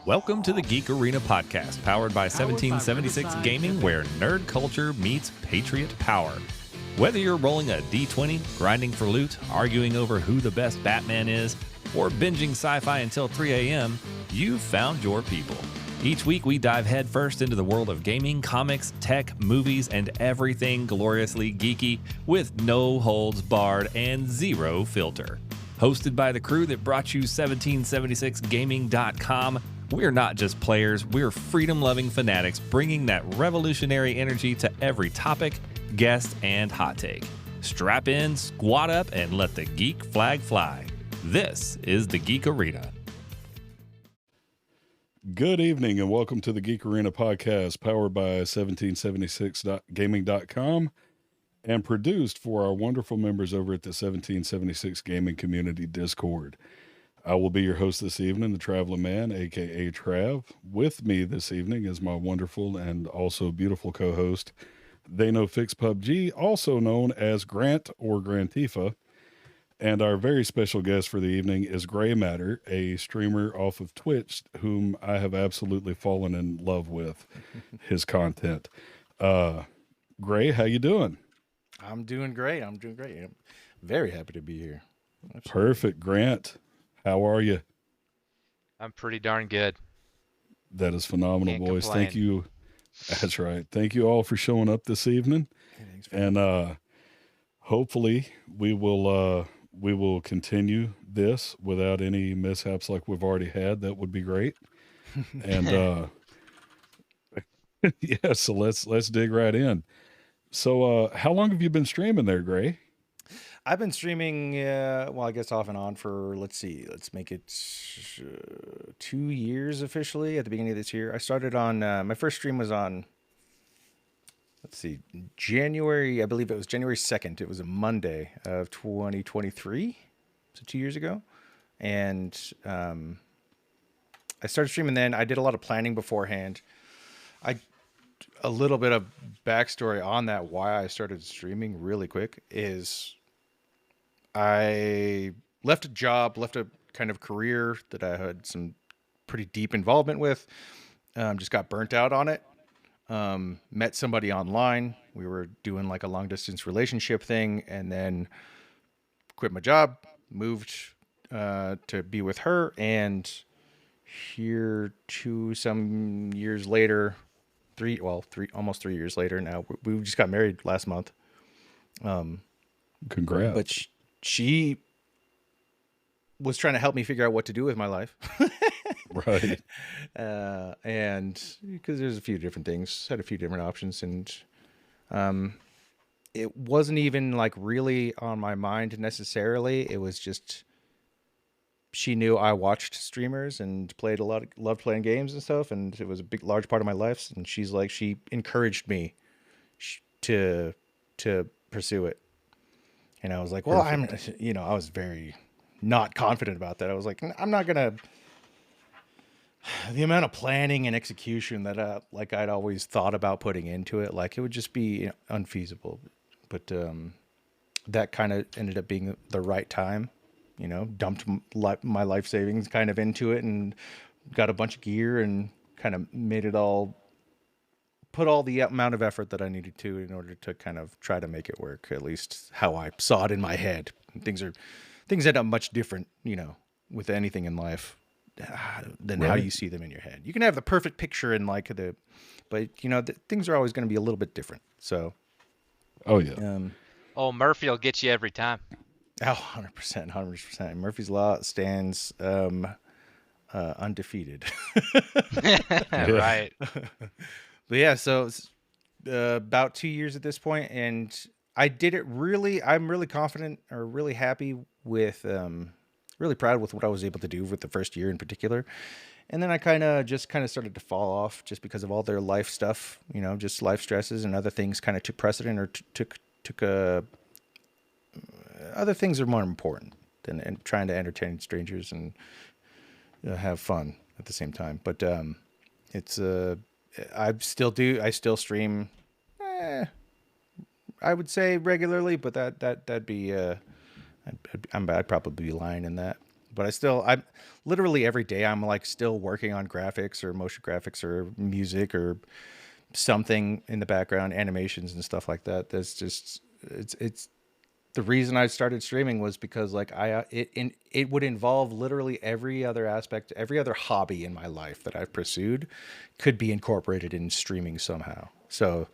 Welcome to the Geek Arena podcast, powered by 1776 Gaming, where nerd culture meets patriot power. Whether you're rolling a D20, grinding for loot, arguing over who the best Batman is, or binging sci-fi until 3 a.m., you've found your people. Each week, we dive headfirst into the world of gaming, comics, tech, movies, and everything gloriously geeky with no holds barred and zero filter. Hosted by the crew that brought you 1776gaming.com, we're not just players, we're freedom-loving fanatics bringing that revolutionary energy to every topic, guest, and hot take. Strap in, squat up, and let the geek flag fly. This is the Geek Arena. Good evening and welcome to the Geek Arena podcast, powered by 1776gaming.com and produced for our wonderful members over at the 1776 Gaming Community Discord. I will be your host this evening, the Traveling Man, aka Trav. With me this evening is my wonderful and also beautiful co-host, They Know Fix PUBG, also known as Grant or Grantifa. And our very special guest for the evening is Graematter, a streamer off of Twitch, whom I have absolutely fallen in love with his content. Gray, how you doing? I'm doing great. I'm very happy to be here. Absolutely. Perfect. Grant, how are you? I'm pretty darn good. That is phenomenal, Can't boys. complain. Thank you. That's right. Thank you all for showing up this evening. Thanks for And hopefully we will continue this without any mishaps like we've already had. That would be great. And yeah, so let's dig right in. So how long have you been streaming there, Gray? I've been streaming, I guess off and on for, let's make it 2 years officially at the beginning of this year. I started on, my first stream was on, January, I believe it was January 2nd. It was a Monday of 2023, so 2 years ago. And I started streaming then. I did a lot of planning beforehand. A little bit of backstory on that, why I started streaming really quick, is I left a job, left a kind of career that I had some pretty deep involvement with, just got burnt out on it. Met somebody online. We were doing like a long distance relationship thing, and then quit my job, moved to be with her, and here some years later, almost 3 years later now, we just got married last month. Congrats. But she was trying to help me figure out what to do with my life. Right. And because there's a few different things, had a few different options, and it wasn't even like really on my mind necessarily. It was just, she knew I watched streamers and loved playing games and stuff, and it was a large part of my life. And she encouraged me to pursue it. And I was like, well, I was very not confident about that. I was like, I'm not gonna. The amount of planning and execution that I'd always thought about putting into it, like it would just be unfeasible. But that kind of ended up being the right time. Dumped my life savings kind of into it and got a bunch of gear and kind of put all the amount of effort that I needed to in order to kind of try to make it work, at least how I saw it in my head. Things end up much different, with anything in life than how you see them in your head. You can have the perfect picture in but things are always going to be a little bit different. So, Oh yeah. Murphy will get you every time. 100%. Murphy's Law stands undefeated. Right. But yeah, so about 2 years at this point, and I did it I'm really confident or really happy with, really proud with what I was able to do with the first year in particular. And then I kind of started to fall off just because of all their life stuff, just life stresses and other things kind of took precedent, or took other things are more important than trying to entertain strangers and have fun at the same time. But it's I still stream. I would say regularly, but that'd be I'd probably be lying in that. But I'm literally every day I'm like still working on graphics or motion graphics or music or something in the background, animations and stuff like that. That's just it's the reason I started streaming was because like it would involve literally every other aspect, every other hobby in my life that I've pursued could be incorporated in streaming somehow. So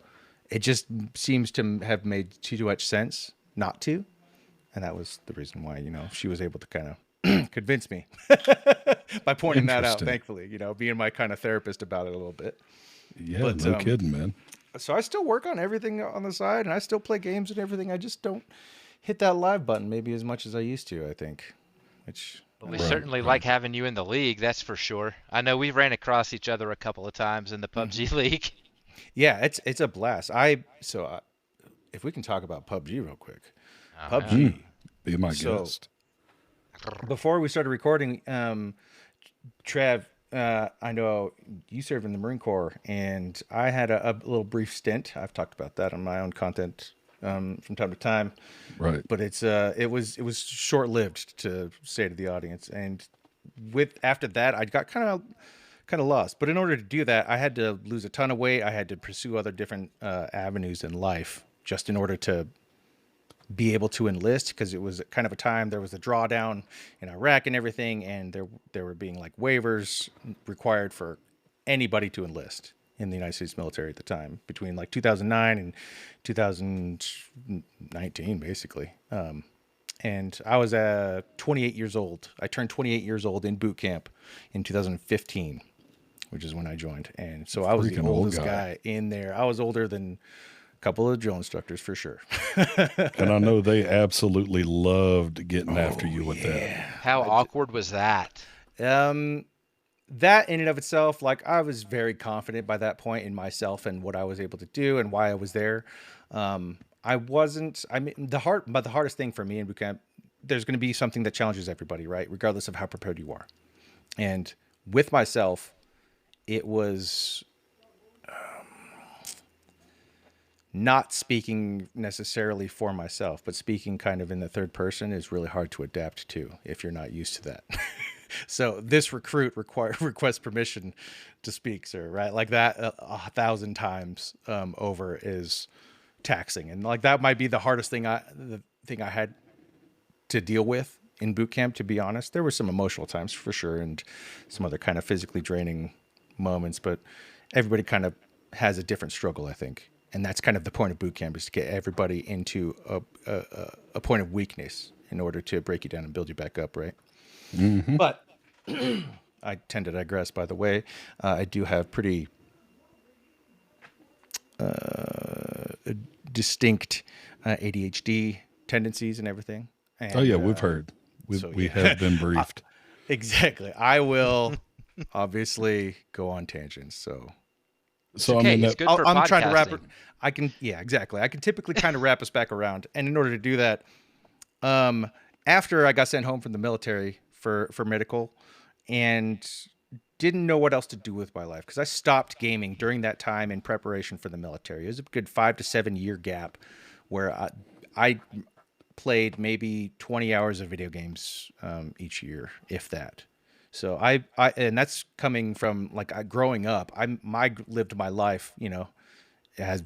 it just seems to have made too much sense not to. And that was the reason why, she was able to kind of convince me by pointing that out, Interesting. thankfully, being my kind of therapist about it a little bit. Yeah, But, no kidding, man. So I still work on everything on the side and I still play games and everything. I just don't hit that live button maybe as much as I used to, I think, which Well, we Right, certainly right. like having you in the league, that's for sure. I know we ran across each other a couple of times in the PUBG League. yeah, it's a blast. If we can talk about PUBG real quick. Oh, PUBG. Be my So- guest. Before we started recording, Trav, I know you served in the Marine Corps, and I had a little brief stint. I've talked about that on my own content from time to time, Right. but it was short lived, to say to the audience. And after that, I got kind of lost. But in order to do that, I had to lose a ton of weight. I had to pursue other different avenues in life just in order to be able to enlist, because it was kind of a time there was a drawdown in Iraq and everything, and there were being like waivers required for anybody to enlist in the United States military at the time, between like 2009 and 2019 basically. And I was 28 years old. I turned 28 years old in boot camp in 2015, which is when I joined. And so I was the Freaking old oldest guy. guy in there. I was older than couple of drill instructors for sure. And I know they absolutely loved getting after you with How awkward was that? That in and of itself, like I was very confident by that point in myself and what I was able to do and why I was there. The hardest thing for me in boot camp, there's going to be something that challenges everybody, right? Regardless of how prepared you are. And with myself, it was not speaking necessarily for myself, but speaking kind of in the third person is really hard to adapt to if you're not used to that. So this recruit requests permission to speak, sir, right? Like that 1,000 times over is taxing. And like that might be the hardest thing I had to deal with in boot camp, to be honest. There were some emotional times for sure and some other kind of physically draining moments, but everybody kind of has a different struggle, I think. And that's kind of the point of boot camp, is to get everybody into a point of weakness in order to break you down and build you back up, right? Mm-hmm. But I tend to digress, by the way. I do have pretty distinct ADHD tendencies and everything. And, Oh yeah, we've heard. We have been briefed. Exactly. I will obviously go on tangents, so... So okay, I mean, it's good for I'm trying to wrap it. podcasting. Yeah, exactly. I can typically kind of wrap us back around. And in order to do that, after I got sent home from the military for medical and didn't know what else to do with my life, because I stopped gaming during that time in preparation for the military. It was a good 5 to 7 year gap where I played maybe 20 hours of video games each year, if that. So and that's coming from like growing up. I lived my life, as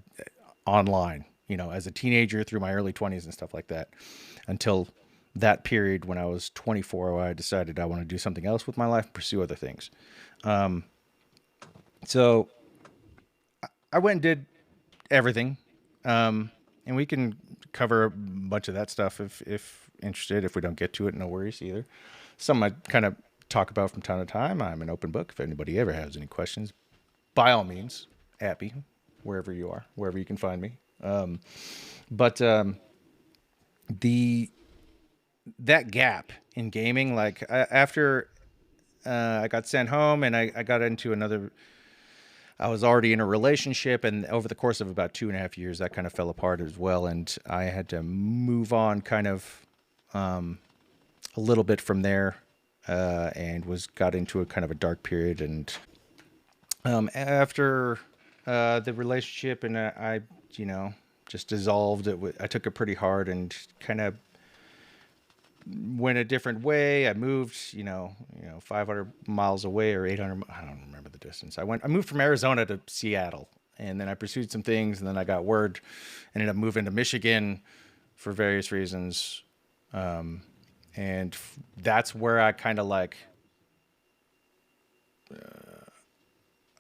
online, as a teenager through my early 20s and stuff like that, until that period when I was 24, where I decided I want to do something else with my life, pursue other things. So I went and did everything, and we can cover a bunch of that stuff if interested. If we don't get to it, no worries either. Some I kind of talk about from time to time. I'm an open book. If anybody ever has any questions, by all means, at me, wherever you are, wherever you can find me. But that gap in gaming, like after I got sent home and I got into another, I was already in a relationship, and over the course of about 2.5 years, that kind of fell apart as well. And I had to move on kind of a little bit from there. And got into a kind of a dark period. And after the relationship, and I just dissolved it. I took it pretty hard and kind of went a different way. I moved, 500 miles away or 800. I don't remember the distance. I moved from Arizona to Seattle, and then I pursued some things, and then I got word, ended up moving to Michigan for various reasons. And that's where I kind of like,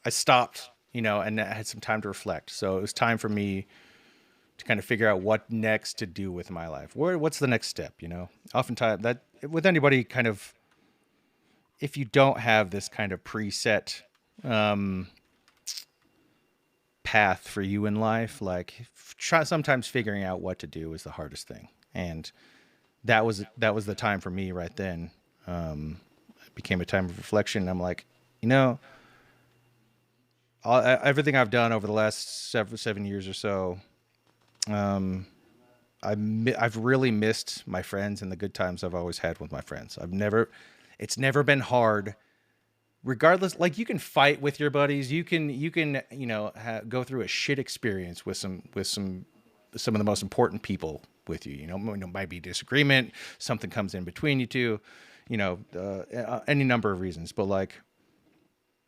I stopped, and I had some time to reflect. So it was time for me to kind of figure out what next to do with my life. What's the next step? Oftentimes that with anybody kind of, if you don't have this kind of preset path for you in life, like sometimes figuring out what to do is the hardest thing. And that was the time for me right then. It became a time of reflection. I'm like, everything I've done over the last 7 years or so, I've really missed my friends and the good times I've always had with my friends. It's never been hard, regardless. Like, you can fight with your buddies. You can, go through a shit experience with some of the most important people with you. Might be disagreement, something comes in between you two, any number of reasons. But like,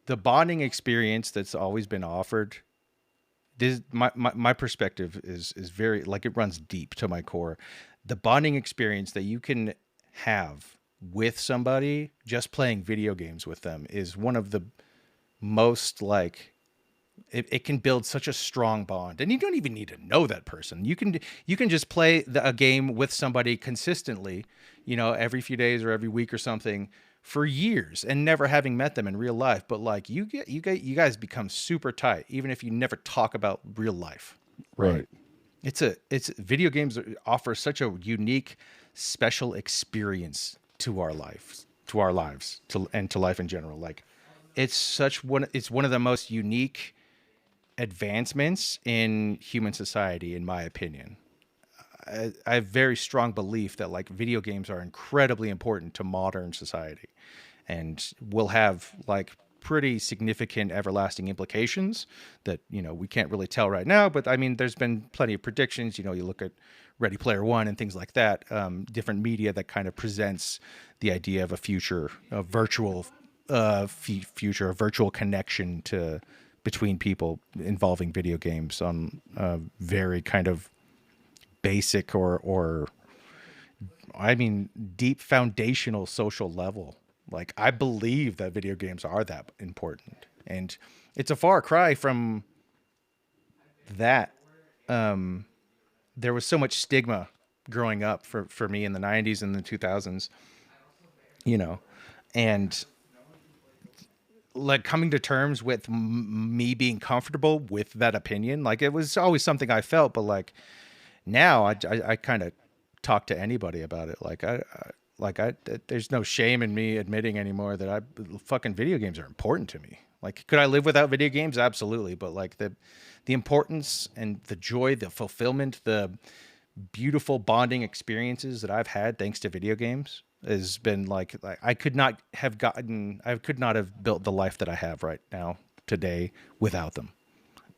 the bonding experience that's always been offered, my perspective is very, like, it runs deep to my core. The bonding experience that you can have with somebody just playing video games with them is one of the most, like, it can build such a strong bond, and you don't even need to know that person. You can just play a game with somebody consistently, every few days or every week or something for years, and never having met them in real life. But like, you guys become super tight, even if you never talk about real life. Right. It's video games offer such a unique, special experience to our lives, and to life in general. Like, it's one of the most unique advancements in human society, in my opinion. I have very strong belief that, like, video games are incredibly important to modern society, and will have, like, pretty significant everlasting implications that, we can't really tell right now. But I mean, there's been plenty of predictions. You look at Ready Player One and things like that, different media that kind of presents the idea of a future, a virtual future, a virtual connection between people involving video games on a very kind of basic or I mean, deep foundational social level. Like, I believe that video games are that important, and it's a far cry from that. There was so much stigma growing up for me in the 90s and the 2000s, and like, coming to terms with me being comfortable with that opinion. Like, it was always something I felt, but like, now I kind of talk to anybody about it. Like, there's no shame in me admitting anymore that fucking video games are important to me. Like, could I live without video games? Absolutely. But like, the importance and the joy, the fulfillment, the beautiful bonding experiences that I've had thanks to video games has been like I could not have built the life that I have right now today without them.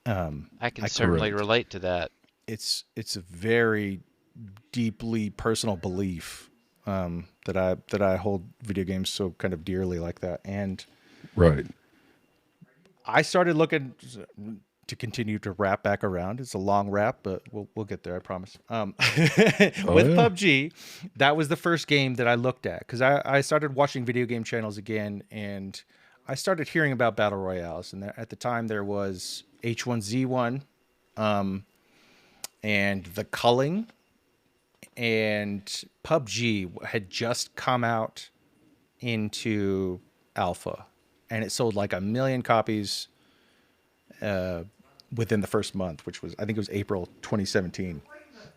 I can certainly relate to that. It's a very deeply personal belief that I hold video games so kind of dearly like that. And right, I started looking to continue to wrap back around. It's a long wrap, but we'll get there, I promise. With PUBG, that was the first game that I looked at, because I started watching video game channels again, and I started hearing about battle royales. And at the time, there was H1Z1, and The Culling, and PUBG had just come out into alpha, and it sold like 1 million copies within the first month, which was, I think it was April 2017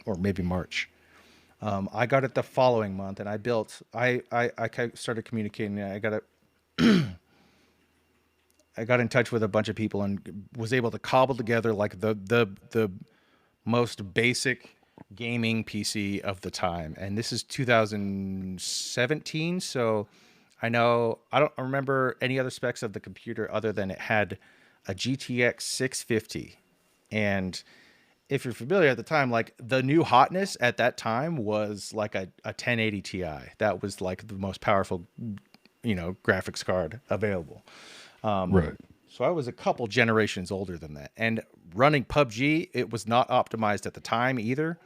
or maybe March. I got it the following month, and I started communicating. I got in touch with a bunch of people and was able to cobble together like the most basic gaming PC of the time. And this is 2017, so I don't remember any other specs of the computer other than it had a GTX 650, and if you're familiar at the time, like the new hotness at that time was like a 1080 Ti. That was like the most powerful, graphics card available. Right. So I was a couple generations older than that. And running PUBG, it was not optimized at the time either.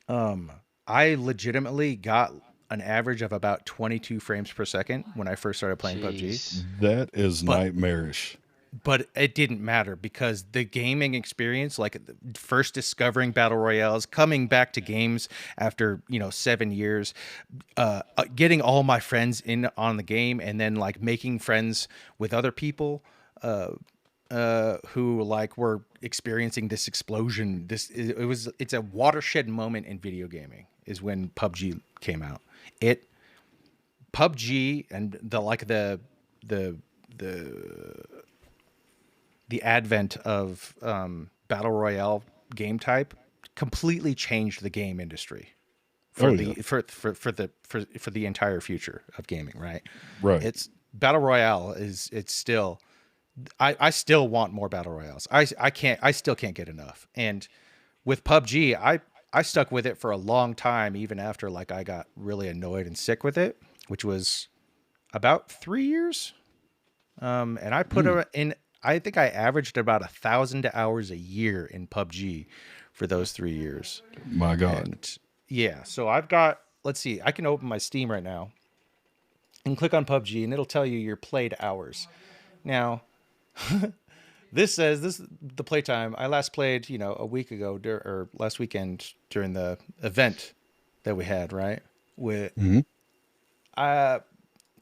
I legitimately got an average of about 22 frames per second when I first started playing PUBG. Jeez. That is nightmarish. But it didn't matter because the gaming experience, like first discovering battle royales, coming back to games after 7 years, getting all my friends in on the game, and then like making friends with other people who like were experiencing this explosion. It's a watershed moment in video gaming is when PUBG came out. PUBG and the advent of battle royale game type completely changed the game industry for the entire future of gaming. Right. It's battle royale it's still. I still want more battle royales. I still can't get enough. And with PUBG, I stuck with it for a long time, even after like I got really annoyed and sick with it, which was about 3 years. And I put in. I think I averaged about 1,000 hours a year in PUBG for those 3 years. My God. And yeah. So I've got. Let's see. I can open my Steam right now and click on PUBG, and it'll tell you your played hours. Now. This says the playtime. I last played, a week ago or last weekend during the event that we had, right? So I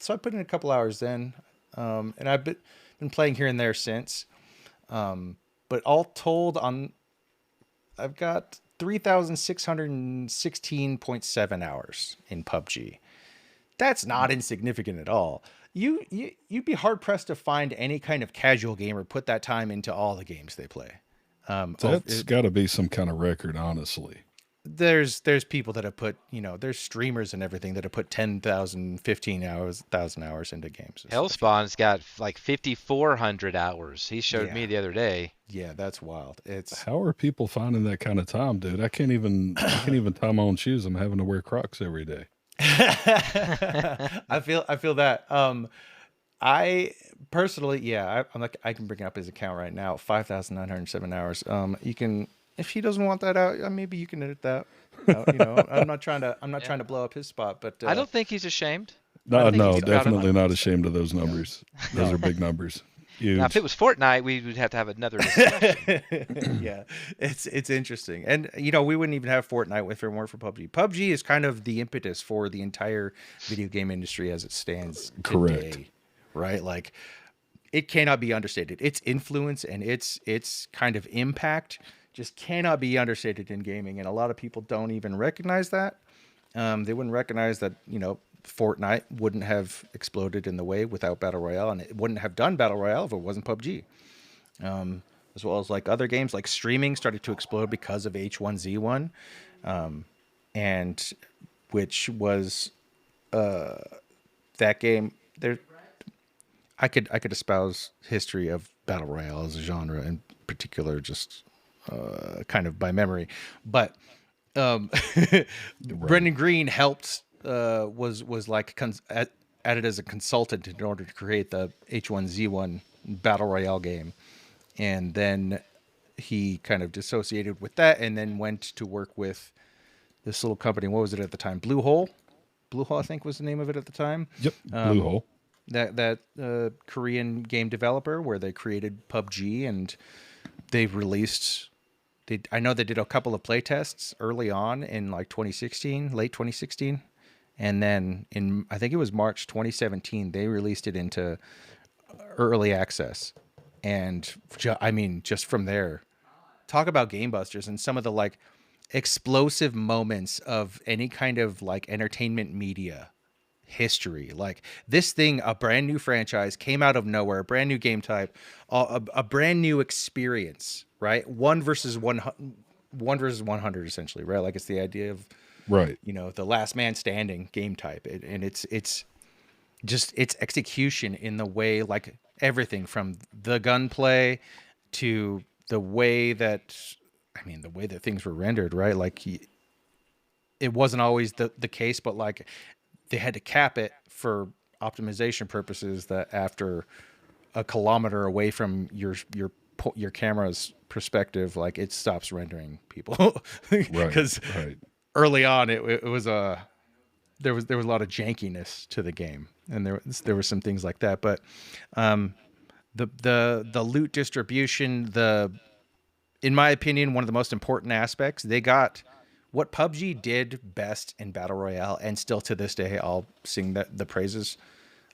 put in a couple hours then, and I've been playing here and there since. But all told, I've got 3,616.7 hours in PUBG. That's not insignificant at all. You'd be hard pressed to find any kind of casual gamer put that time into all the games they play. That's got to be some kind of record, honestly. There's people that have put, there's streamers and everything that have put 10,000, 15,000 hours into games. Hellspawn's got like 5,400 hours. He showed me the other day. Yeah, that's wild. How are people finding that kind of time, dude? I can't even tie my own shoes. I'm having to wear Crocs every day. I feel that. I personally, I'm like, I can bring up his account right now, 5,907 hours. You can, if he doesn't want that out, maybe you can edit that. I'm not trying to blow up his spot, but I don't think he's ashamed. No, definitely not ashamed of those numbers. Those are big numbers. Huge. Now, if it was Fortnite, we would have to have another discussion. Yeah, it's interesting, and we wouldn't even have Fortnite if it weren't for PUBG. PUBG is kind of the impetus for the entire video game industry as it stands today. Correct. Right? Like, it cannot be understated. Its influence and its kind of impact just cannot be understated in gaming, and a lot of people don't even recognize that. They wouldn't recognize that Fortnite wouldn't have exploded in the way without Battle Royale, and it wouldn't have done Battle Royale if it wasn't PUBG. As well as like other games, like streaming started to explode because of H1Z1, and which was that game. There, I could espouse history of Battle Royale as a genre in particular, just kind of by memory, but Brendan Green helped. Was like added as a consultant in order to create the H1Z1 Battle Royale game, and then he kind of dissociated with that, and then went to work with this little company. What was it at the time? Blue Hole, I think was the name of it at the time. Yep, Blue Hole. That Korean game developer where they created PUBG, and they've released. I know they did a couple of play tests early on in like 2016, late 2016. And then I think it was March 2017, they released it into early access. And just from there, talk about game busters and some of the like explosive moments of any kind of like entertainment media history. Like this thing, a brand new franchise came out of nowhere, a brand new game type, a brand new experience, right? One versus 100 essentially, right? Like it's the idea of, right, the last man standing game type, and it's just its execution in the way, like everything from the gunplay to the way that I mean, the way that things were rendered, right? Like it wasn't always the case, but like they had to cap it for optimization purposes, that after a kilometer away from your camera's perspective, like it stops rendering people. Because Right. early on it was there was a lot of jankiness to the game, and there were some things like that. But the loot distribution, in my opinion, one of the most important aspects, they got what PUBG did best in Battle Royale, and still to this day I'll sing the praises,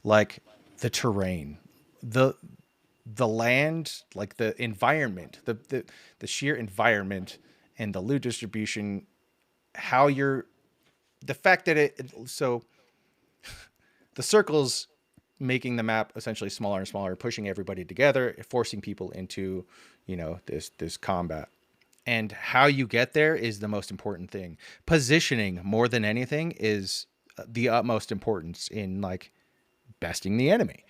like the terrain, the land, like the environment, the sheer environment, and the loot distribution, the fact that so the circles making the map essentially smaller and smaller, pushing everybody together, forcing people into, this combat. And how you get there is the most important thing. Positioning, more than anything, is the utmost importance in like besting the enemy.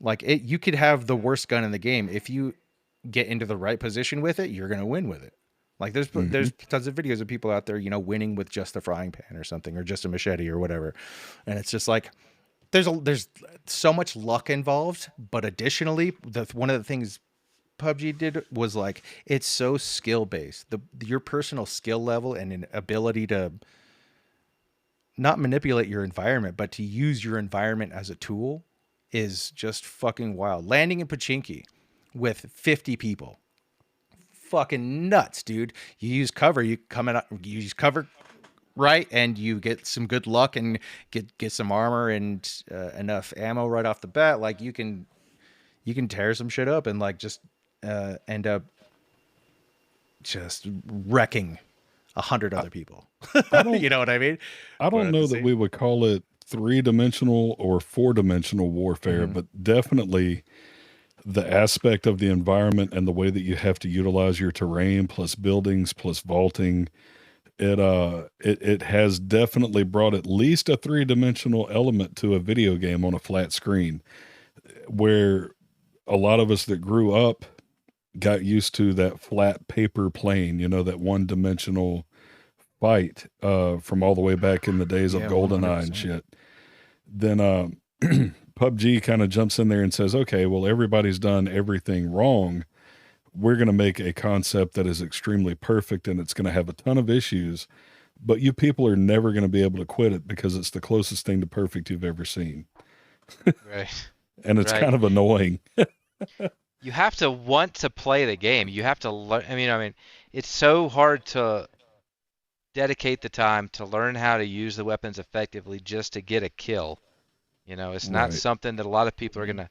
Like you could have the worst gun in the game. If you get into the right position with it, you're going to win with it. Like there's tons of videos of people out there, winning with just a frying pan or something, or just a machete or whatever. And it's just like, there's so much luck involved, but additionally, one of the things PUBG did was like, it's so skill based. Your personal skill level and an ability to not manipulate your environment, but to use your environment as a tool is just fucking wild. Landing in Pachinki with 50 people, fucking nuts, dude. You use cover, you use cover right, and you get some good luck and get some armor and enough ammo right off the bat. Like you can tear some shit up and like just end up just wrecking 100 other people. You know what I mean? I don't know that we would call it 3-dimensional or 4-dimensional warfare, but definitely the aspect of the environment and the way that you have to utilize your terrain, plus buildings, plus vaulting, it has definitely brought at least a 3-dimensional element to a video game on a flat screen, where a lot of us that grew up got used to that flat paper plane, that 1-dimensional fight from all the way back in the days of GoldenEye and shit. Then PUBG kind of jumps in there and says, okay, well, everybody's done everything wrong. We're going to make a concept that is extremely perfect, and it's going to have a ton of issues, but you people are never going to be able to quit it because it's the closest thing to perfect you've ever seen. Right. And it's kind of annoying. You have to want to play the game. You have to learn. I mean, it's so hard to dedicate the time to learn how to use the weapons effectively just to get a kill. It's not something that a lot of people are going to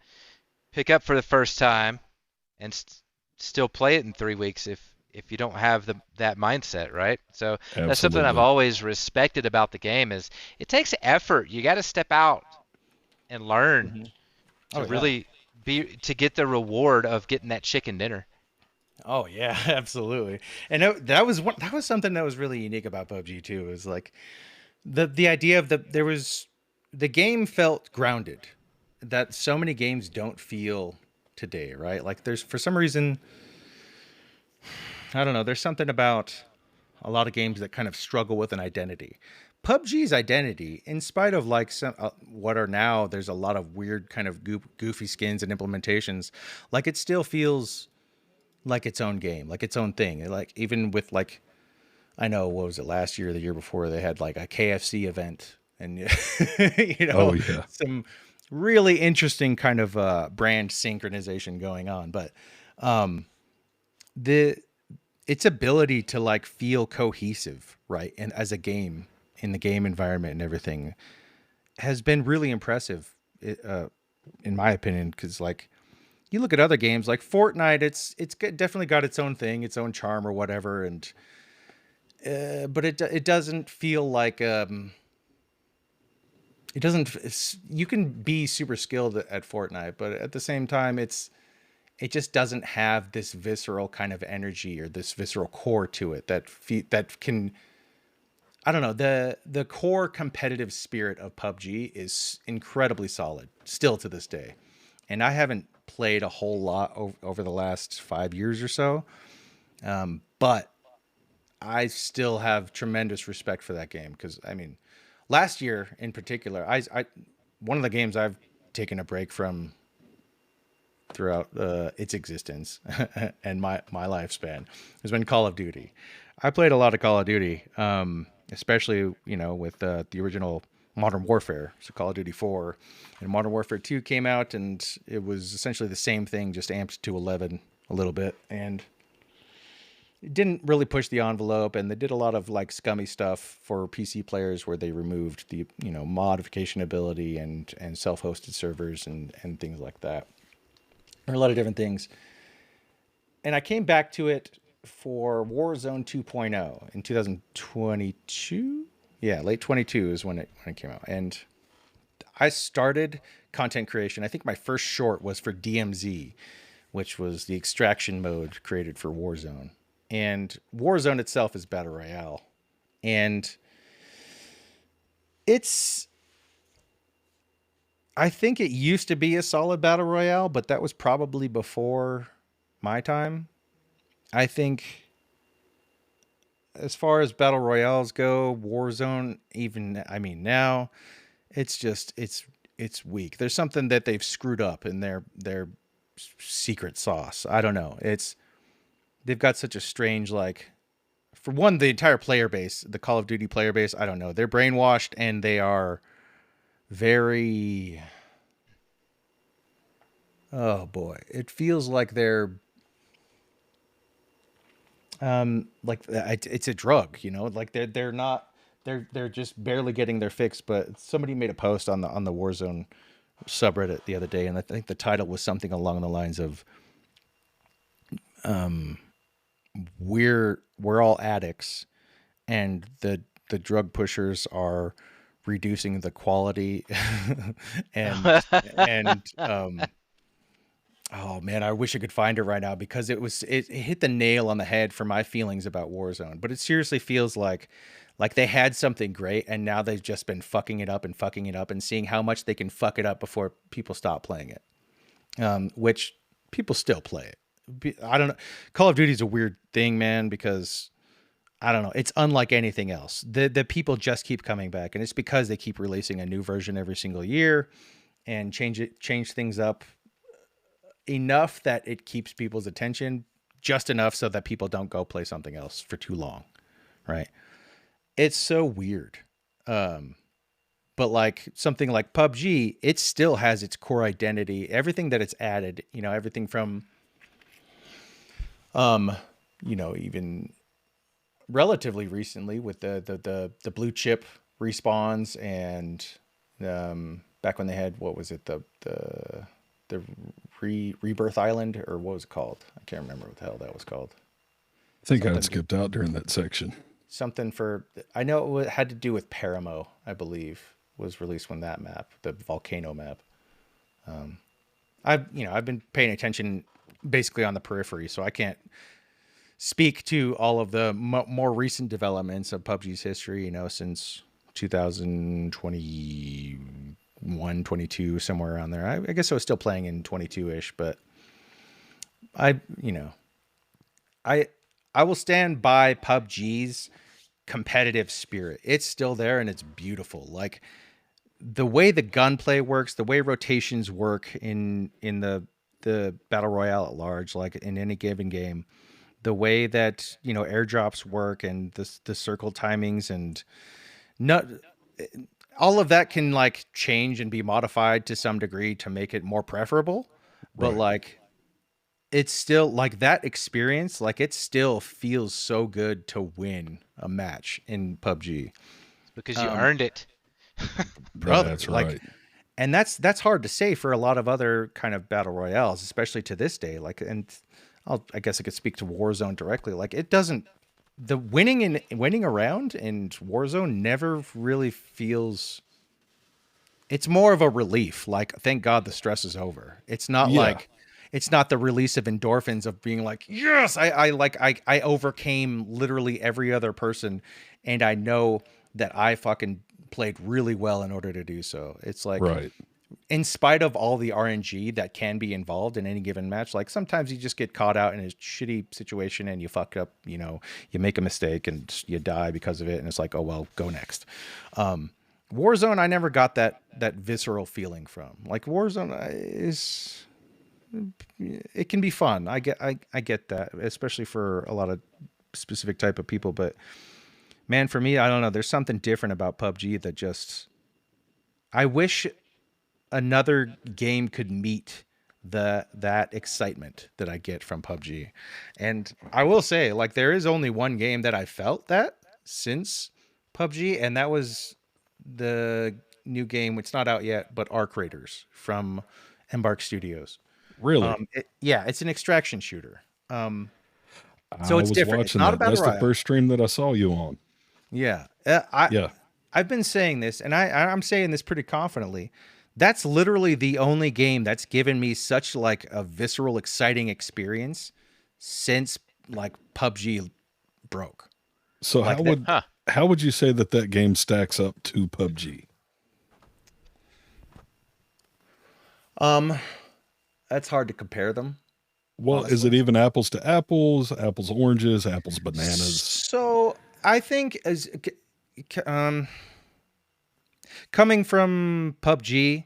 pick up for the first time and still play it in 3 weeks if you don't have that mindset, right? So Absolutely. That's something I've always respected about the game, is it takes effort. You got to step out and learn to really to get the reward of getting that chicken dinner. Oh yeah, absolutely. And that was something that was really unique about PUBG too. It was like the idea of the game felt grounded, that so many games don't feel today, right? Like there's, for some reason, I don't know, there's something about a lot of games that kind of struggle with an identity. PUBG's identity, in spite of like some what are now, there's a lot of weird kind of goofy skins and implementations, like it still feels like its own game, like its own thing. Like even with like, I know, what was it, last year or the year before, they had like a KFC event, and some really interesting kind of brand synchronization going on. But its ability to like feel cohesive, right, and as a game in the game environment and everything has been really impressive, in my opinion. Because like you look at other games like Fortnite, it's definitely got its own thing, its own charm or whatever, and but it doesn't feel like it doesn't. You can be super skilled at Fortnite, but at the same time, it just doesn't have this visceral kind of energy or this visceral core to it that can. I don't know, the core competitive spirit of PUBG is incredibly solid still to this day, and I haven't played a whole lot over the last 5 years or so, but I still have tremendous respect for that game because I mean, last year in particular, I one of the games I've taken a break from throughout its existence and my lifespan has been Call of Duty. I played a lot of Call of Duty, especially with the original Modern Warfare, so Call of Duty 4, and Modern Warfare 2 came out, and it was essentially the same thing, just amped to 11 a little bit, and it didn't really push the envelope, and they did a lot of like scummy stuff for PC players where they removed the modification ability and self-hosted servers and things like that. There are a lot of different things. And I came back to it for Warzone 2.0 in 2022. Yeah, late 22 is when it came out. And I started content creation. I think my first short was for DMZ, which was the extraction mode created for Warzone. And Warzone itself is Battle Royale. And I think it used to be a solid Battle Royale, but that was probably before my time. I think as far as Battle Royales go, Warzone, now, it's weak. There's something that they've screwed up in their secret sauce. I don't know. They've got such a strange, for one, the entire player base, the Call of Duty player base, I don't know. They're brainwashed and they are very, oh boy, it feels like they're it's a drug, like they're just barely getting their fix. But somebody made a post on the Warzone subreddit the other day, and I think the title was something along the lines of we're all addicts, and the drug pushers are reducing the quality and oh man, I wish I could find it right now because it hit the nail on the head for my feelings about Warzone. But it seriously feels like they had something great and now they've just been fucking it up and seeing how much they can fuck it up before people stop playing it. Which people still play it. I don't know. Call of Duty is a weird thing, man, because I don't know. It's unlike anything else. The people just keep coming back, and it's because they keep releasing a new version every single year and change things up enough that it keeps people's attention, just enough so that people don't go play something else for too long, right? It's so weird. But like something like PUBG, it still has its core identity, everything that it's added, everything from even relatively recently with the blue chip respawns and back when they had, what was it, the Rebirth Island, or what was it called? I can't remember what the hell that was called. I think I skipped out during that section. Something I know it had to do with Paramo, I believe, was released when that map, the volcano map. I've been paying attention basically on the periphery, so I can't speak to all of the more recent developments of PUBG's history, since 2021, 22, somewhere around there. I guess I was still playing in 22-ish, but I will stand by PUBG's competitive spirit. It's still there and it's beautiful. Like the way the gunplay works, the way rotations work in the battle royale at large, like in any given game, the way that airdrops work and the circle timings and all of that can change and be modified to some degree to make it more preferable. But Right. it's still that experience, it still feels so good to win a match in PUBG. Because you earned it. Brother, That's right. and that's hard to say for a lot of other kind of battle royales, especially to this day. I guess I could speak to Warzone directly. It doesn't, the winning around in Warzone never really feels. It's more of a relief. Thank God the stress is over. It's not it's not the release of endorphins of being yes, I overcame literally every other person, and I know that I fucking played really well in order to do so. It's Right. in spite of all the RNG that can be involved in any given match, like sometimes you just get caught out in a shitty situation and you fuck up, you know, you make a mistake and you die because of it. And it's like, oh, well, go next. Warzone, I never got that visceral feeling from. Like Warzone is, it can be fun. I get that, especially for a lot of specific type of people. But man, for me, I don't know. There's something different about PUBG that just, I wish another game could meet that excitement that I get from PUBG. And I will say, like, there is only one game that I felt that since PUBG, and that was the new game. It's not out yet, but Ark Raiders from Embark Studios. Really? It's an extraction shooter. So I it's was different. It's watching not that. a battle That's the royale. first stream that I saw you on. Yeah. Yeah. I've been saying this, and I'm saying this pretty confidently. That's literally the only game that's given me such like a visceral, exciting experience since like PUBG broke. So Like how would you say that game stacks up to PUBG? That's hard to compare them. Well, honestly. is it even apples to apples, apples oranges, apples bananas? So I think coming from PUBG,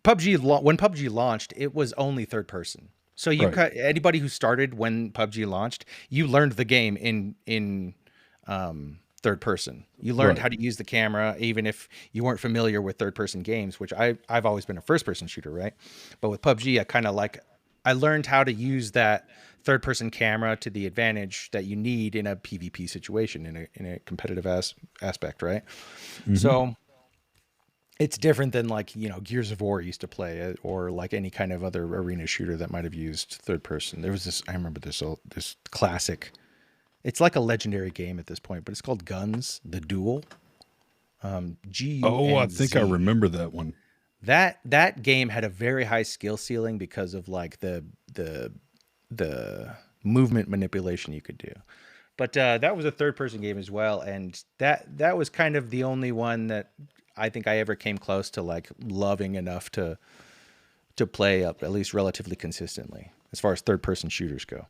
when PUBG launched, it was only third person. So anybody who started when PUBG launched, you learned the game in third person. You learned how to use the camera, even if you weren't familiar with third person games, which I've always been a first person shooter, right? But with PUBG, I learned how to use that third person camera to the advantage that you need in a PvP situation, in a competitive aspect, right? Mm-hmm. So it's different than like, you know, Gears of War used to play, or like any kind of other arena shooter that might have used third person. There was this, I remember this classic, it's like a legendary game at this point, but it's called Guns, The Duel. G-U-N-Z. Oh, I think I remember that one. That game had a very high skill ceiling because of like the movement manipulation you could do. But that was a third person game as well, and that was kind of the only one that I think I ever came close to like loving enough to play up at least relatively consistently as far as third person shooters go.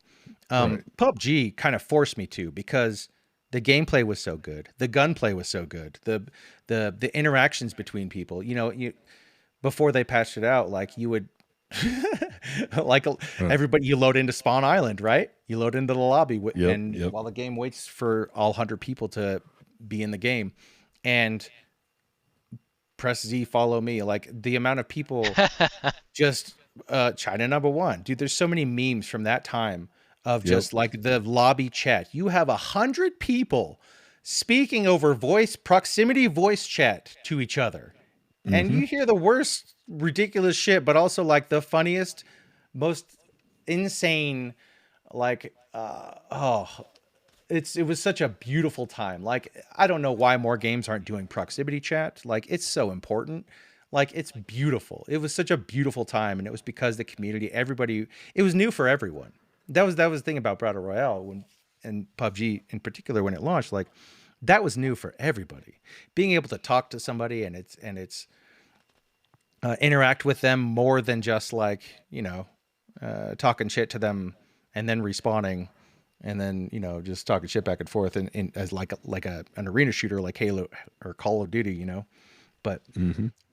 PUBG kind of forced me to, because the gameplay was so good, the gunplay was so good, the interactions between people. You know, before they patched it out, like you would everybody, you load into Spawn Island, right? You load into the lobby while the game waits for all 100 people to be in the game, and press Z, follow me. Like the amount of people just China number one, dude. There's so many memes from that time of just like the lobby chat. You have 100 people speaking over proximity voice chat to each other. And you hear the worst ridiculous shit, but also like the funniest, most insane, like, it was such a beautiful time. Like, I don't know why more games aren't doing proximity chat. Like, it's so important. Like, it's beautiful. It was such a beautiful time. And it was because the community, everybody, it was new for everyone. That was the thing about Battle Royale and PUBG in particular, when it launched, like, that was new for everybody. Being able to talk to somebody and interact with them more than just like, you know, talking shit to them and then respawning and then, you know, just talking shit back and forth as like an arena shooter like Halo or Call of Duty, you know. But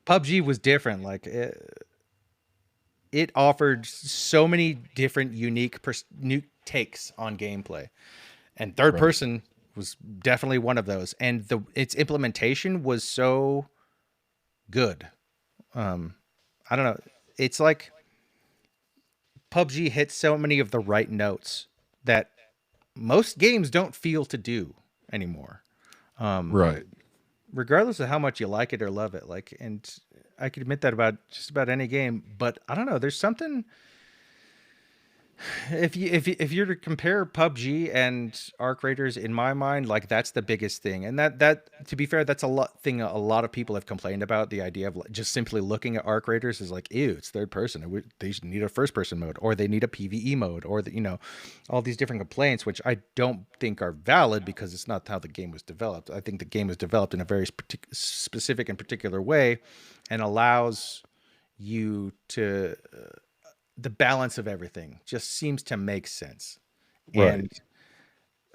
PUBG was different. Like it offered so many different unique takes on gameplay, and third person was definitely one of those. And its implementation was so good. I don't know. It's like PUBG hits so many of the right notes that most games don't feel to do anymore. Right. Regardless of how much you like it or love it. Like, and I could admit that about just about any game, but I don't know. There's something. If you're to compare PUBG and Ark Raiders, in my mind, like that's the biggest thing. And that to be fair, that's a lot of people have complained about. The idea of just simply looking at Ark Raiders is like, ew, it's third person. They should need a first person mode, or they need a PvE mode, or all these different complaints, which I don't think are valid because it's not how the game was developed. I think the game was developed in a very specific and particular way, and allows you to the balance of everything just seems to make sense. Right. And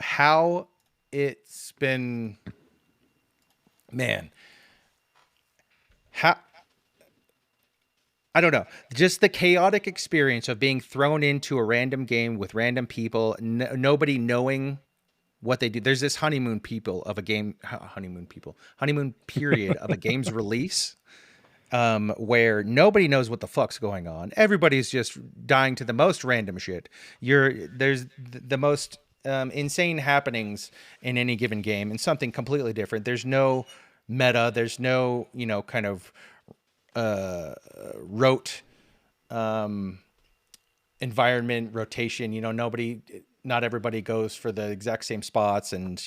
how it's been, man, how, I don't know, just the chaotic experience of being thrown into a random game with random people, nobody knowing what they do. There's this honeymoon period of a game's release, where nobody knows what the fuck's going on. Everybody's just dying to the most random shit. There's the most insane happenings in any given game, and something completely different. There's no meta. There's no, kind of rote environment rotation. Not everybody goes for the exact same spots, and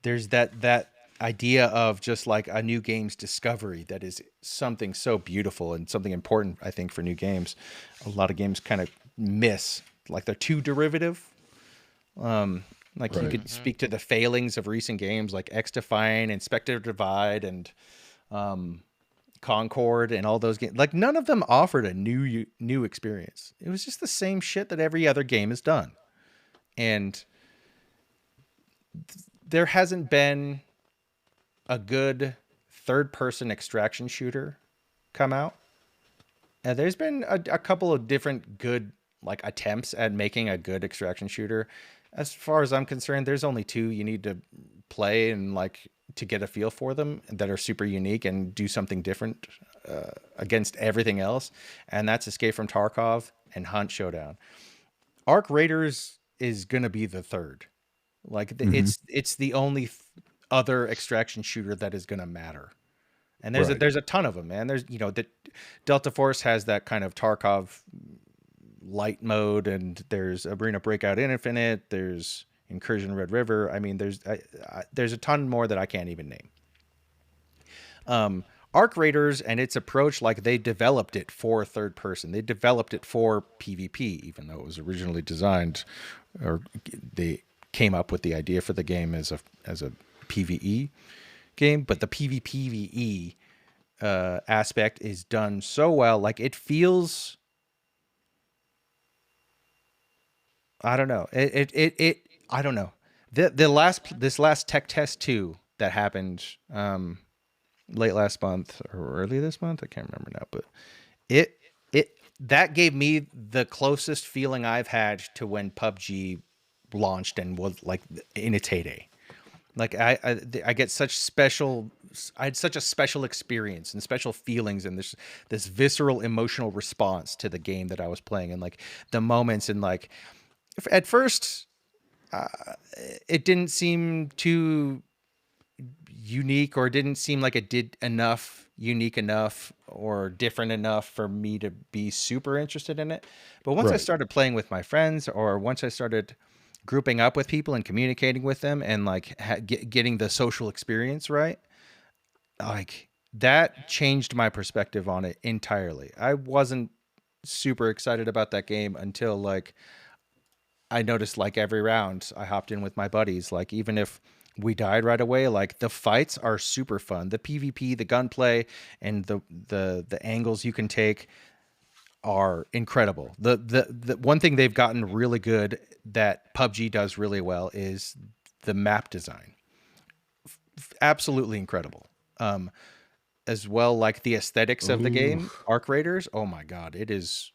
there's that idea of just like a new game's discovery that is something so beautiful and something important, I think, for new games. A lot of games kind of miss, like they're too derivative. Like you could speak to the failings of recent games like X-Define and Spectre Divide and Concord and all those games. Like none of them offered a new experience. It was just the same shit that every other game has done. And there hasn't been a good third-person extraction shooter come out. And there's been a couple of different good like attempts at making a good extraction shooter. As far as I'm concerned, there's only two you need to play and like to get a feel for them that are super unique and do something different against everything else. And that's Escape from Tarkov and Hunt Showdown. Ark Raiders is going to be the third. Like it's the only other extraction shooter that is going to matter. And there's a ton of them, man. There's, the Delta Force has that kind of Tarkov light mode, and there's Arena Breakout Infinite, there's Incursion Red River. I mean, there's a ton more that I can't even name. Ark Raiders and its approach, like they developed it for third person. They developed it for PvP, even though it was originally designed, or they came up with the idea for the game as a PvE game. But the PvPvE aspect is done so well. Like it feels, I don't know. I don't know. This last tech test 2 that happened late last month or early this month, I can't remember now, but that gave me the closest feeling I've had to when PUBG launched and was like in its heyday. Like I had such a special experience and special feelings and this visceral emotional response to the game that I was playing, and like the moments, and like at first it didn't seem too unique, or it didn't seem like it did unique enough or different enough for me to be super interested in it. But once I started playing with my friends, or once I started grouping up with people and communicating with them, and like getting the social experience right, like that changed my perspective on it entirely. I wasn't super excited about that game until like I noticed, like every round I hopped in with my buddies, like even if we died right away, like the fights are super fun. The PvP, the gunplay, and the angles you can take are incredible. The one thing they've gotten really good that PUBG does really well is the map design. Absolutely incredible. As well, like the aesthetics of the game, Ark Raiders. Oh my God, it is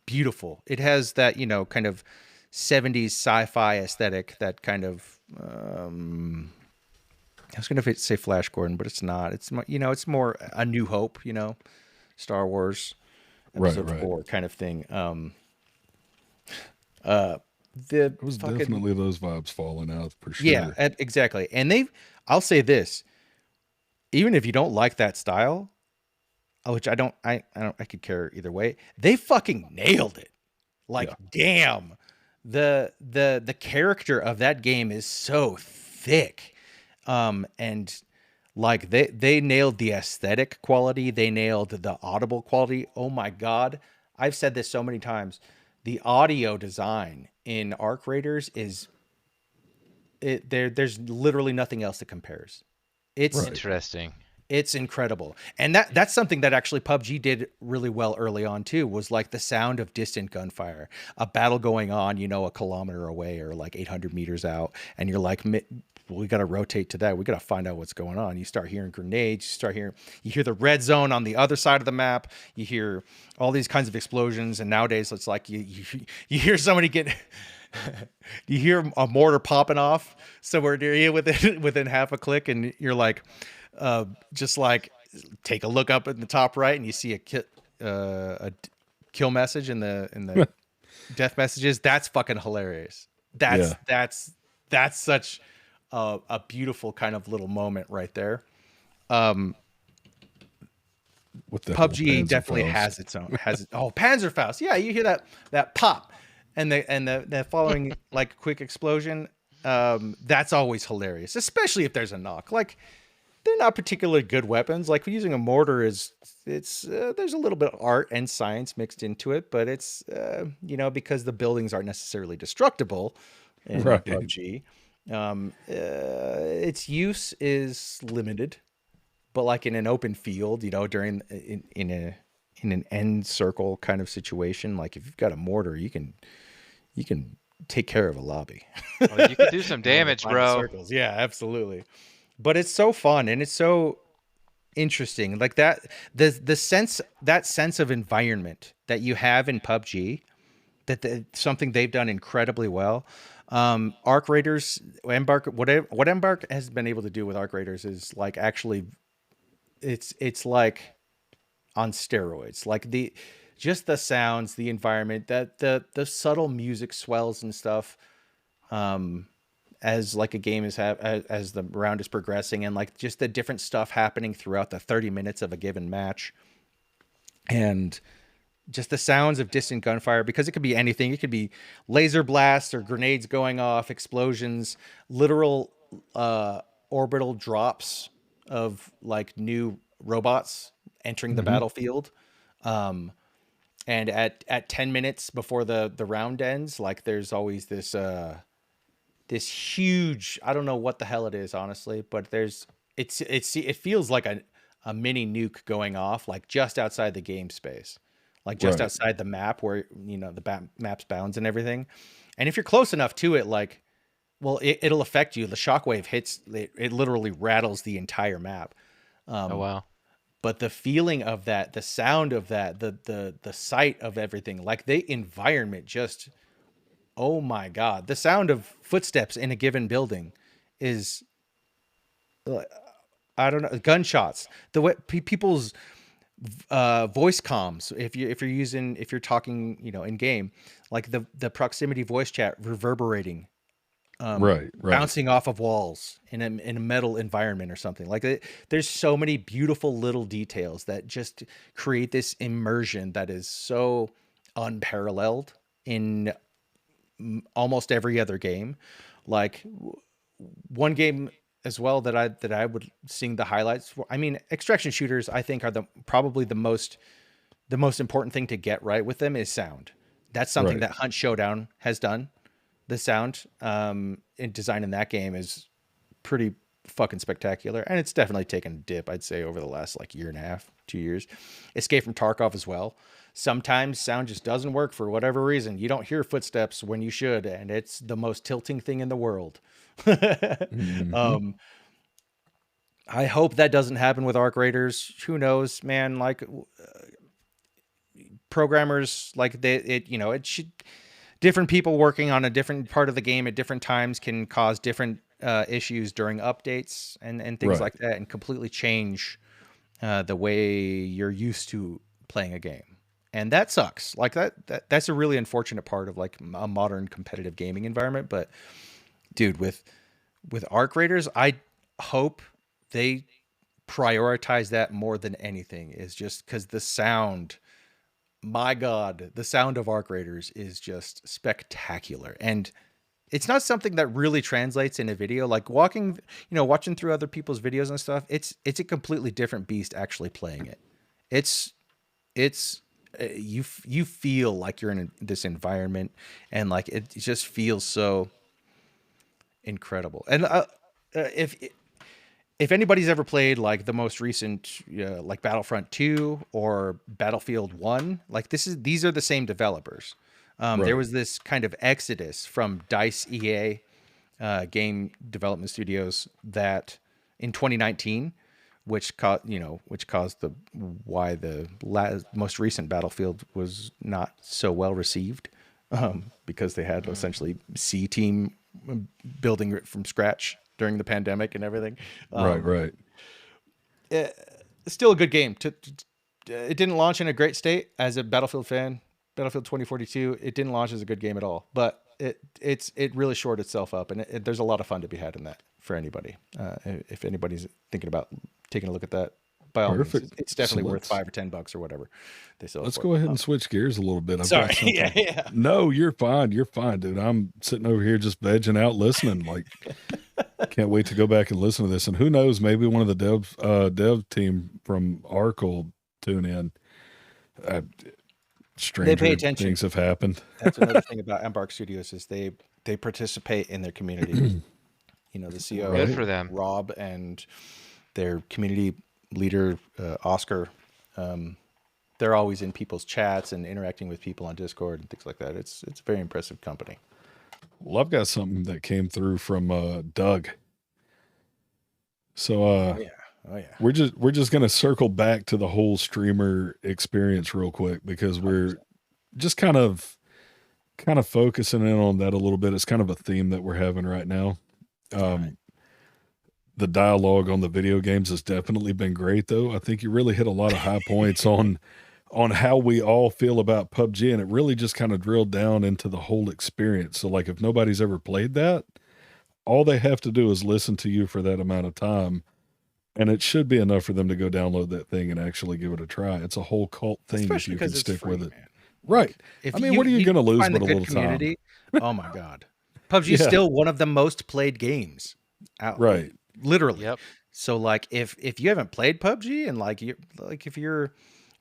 beautiful. It has that, kind of 70s sci-fi aesthetic, that kind of I was going to say Flash Gordon, but it's not. It's it's more A New Hope, Star Wars Episode 4 kind of thing. It was definitely those vibes falling out for sure. Yeah, exactly. And I'll say this, even if you don't like that style, which I could care either way, they fucking nailed it. Like, damn, the character of that game is so thick. And like they nailed the aesthetic quality. They nailed the audible quality. Oh my God. I've said this so many times. The audio design in Ark Raiders there's literally nothing else that compares. It's interesting. It's incredible. And that's something that actually PUBG did really well early on too, was like the sound of distant gunfire, a battle going on, you know, a kilometer away or like 800 meters out. And you're like, we got to rotate to that. We got to find out what's going on. You start hearing grenades, you hear the red zone on the other side of the map. You hear all these kinds of explosions. And nowadays it's like you hear somebody get, you hear a mortar popping off somewhere near you within half a click. And you're like, just like take a look up in the top right and you see a kill message in the death messages. That's fucking hilarious. That's such a beautiful kind of little moment right there. What the PUBG definitely has its own, Panzerfaust. Yeah. You hear that pop and the following like quick explosion. That's always hilarious, especially if there's a knock. Like, they're not particularly good weapons. Like using a mortar there's a little bit of art and science mixed into it, but it's, you know, because the buildings aren't necessarily destructible in PUBG. Its use is limited, but like in an open field, you know, during in an end circle kind of situation, like if you've got a mortar, you can take care of a lobby. Well, you can do some damage, bro. Circles. Yeah, absolutely. But it's so fun and it's so interesting. Like the sense of environment that you have in PUBG, something they've done incredibly well. Ark Raiders, Embark, what Embark has been able to do with Ark Raiders is like actually, it's like on steroids. Like just the sounds, the environment, that the subtle music swells and stuff. As like a game as the round is progressing, and like just the different stuff happening throughout the 30 minutes of a given match, and just the sounds of distant gunfire, because it could be anything. It could be laser blasts or grenades going off, explosions, literal orbital drops of like new robots entering the battlefield. And at 10 minutes before the round ends, like there's always this huge, I don't know what the hell it is, honestly, but it feels like a mini nuke going off, like just outside the game space, like just outside the map where, you know, the map's bounds and everything. And if you're close enough to it, like, well, it'll affect you. The shockwave hits, it literally rattles the entire map. Oh, wow. But the feeling of that, the sound of that, the sight of everything, like the environment just, oh my God, the sound of footsteps in a given building is, I don't know, gunshots, the way people's voice comms, if you're talking, you know, in game, like the proximity voice chat reverberating, bouncing off of walls in a metal environment or something like that. There's so many beautiful little details that just create this immersion that is so unparalleled in almost every other game. Like one game as well that I would sing the highlights for. I mean, extraction shooters, I think, are probably the most important thing to get right with them is sound. That's something that Hunt Showdown has done. The sound in design in that game is pretty fucking spectacular, and it's definitely taken a dip, I'd say, over the last like year and a half, 2 years. Escape from Tarkov as well. Sometimes sound just doesn't work for whatever reason. You don't hear footsteps when you should, and it's the most tilting thing in the world. I hope that doesn't happen with Ark Raiders. Who knows, man? Like programmers, like it should. Different people working on a different part of the game at different times can cause different issues during updates and things like that, and completely change the way you're used to playing a game. And that sucks. Like that's a really unfortunate part of like a modern competitive gaming environment. But dude, with Ark Raiders, I hope they prioritize that more than anything, is just because the sound, my God, the sound of Ark Raiders is just spectacular. And it's not something that really translates in a video. Like watching through other people's videos and stuff, it's a completely different beast actually playing it. It's you feel like you're in this environment, and like it just feels so incredible. And if anybody's ever played like the most recent, like Battlefront 2 or Battlefield 1, like these are the same developers. There was this kind of exodus from DICE EA game development studios that in 2019, which caused why the most recent Battlefield was not so well received, because they had essentially C team building it from scratch during the pandemic and everything. Right. It's still a good game. It didn't launch in a great state. As a Battlefield fan, Battlefield 2042, it didn't launch as a good game at all. But it really shored itself up, and there's a lot of fun to be had in that for anybody. If anybody's thinking about taking a look at that, by all means, it's definitely worth $5 or $10 or whatever they sell. Let's go ahead and switch gears a little bit. Sorry. Yeah. No, you're fine, dude. I'm sitting over here just vegging out, listening. Like, can't wait to go back and listen to this. And who knows, maybe one of the dev team from Ark will tune in. Stranger they pay attention. Things have happened. That's another thing about Embark Studios is they participate in their community. The CEO, Good for them. Rob, and their community leader, Oscar. They're always in people's chats and interacting with people on Discord and things like that. It's a very impressive company. Well, I've got something that came through from Doug. So we're just gonna circle back to the whole streamer experience real quick, because we're just kind of focusing in on that a little bit. It's kind of a theme that we're having right now. The dialogue on the video games has definitely been great, though. I think you really hit a lot of high points on how we all feel about PUBG, and it really just kind of drilled down into the whole experience. So, like, if nobody's ever played that, all they have to do is listen to you for that amount of time, and it should be enough for them to go download that thing and actually give it a try. It's a whole cult thing. Especially if you can stick free, with it. Man. Right. If what are you going to lose but a little community, time? Oh my God. PUBG is still one of the most played games out. Right. Literally. Yep. So like if you haven't played PUBG, and if you're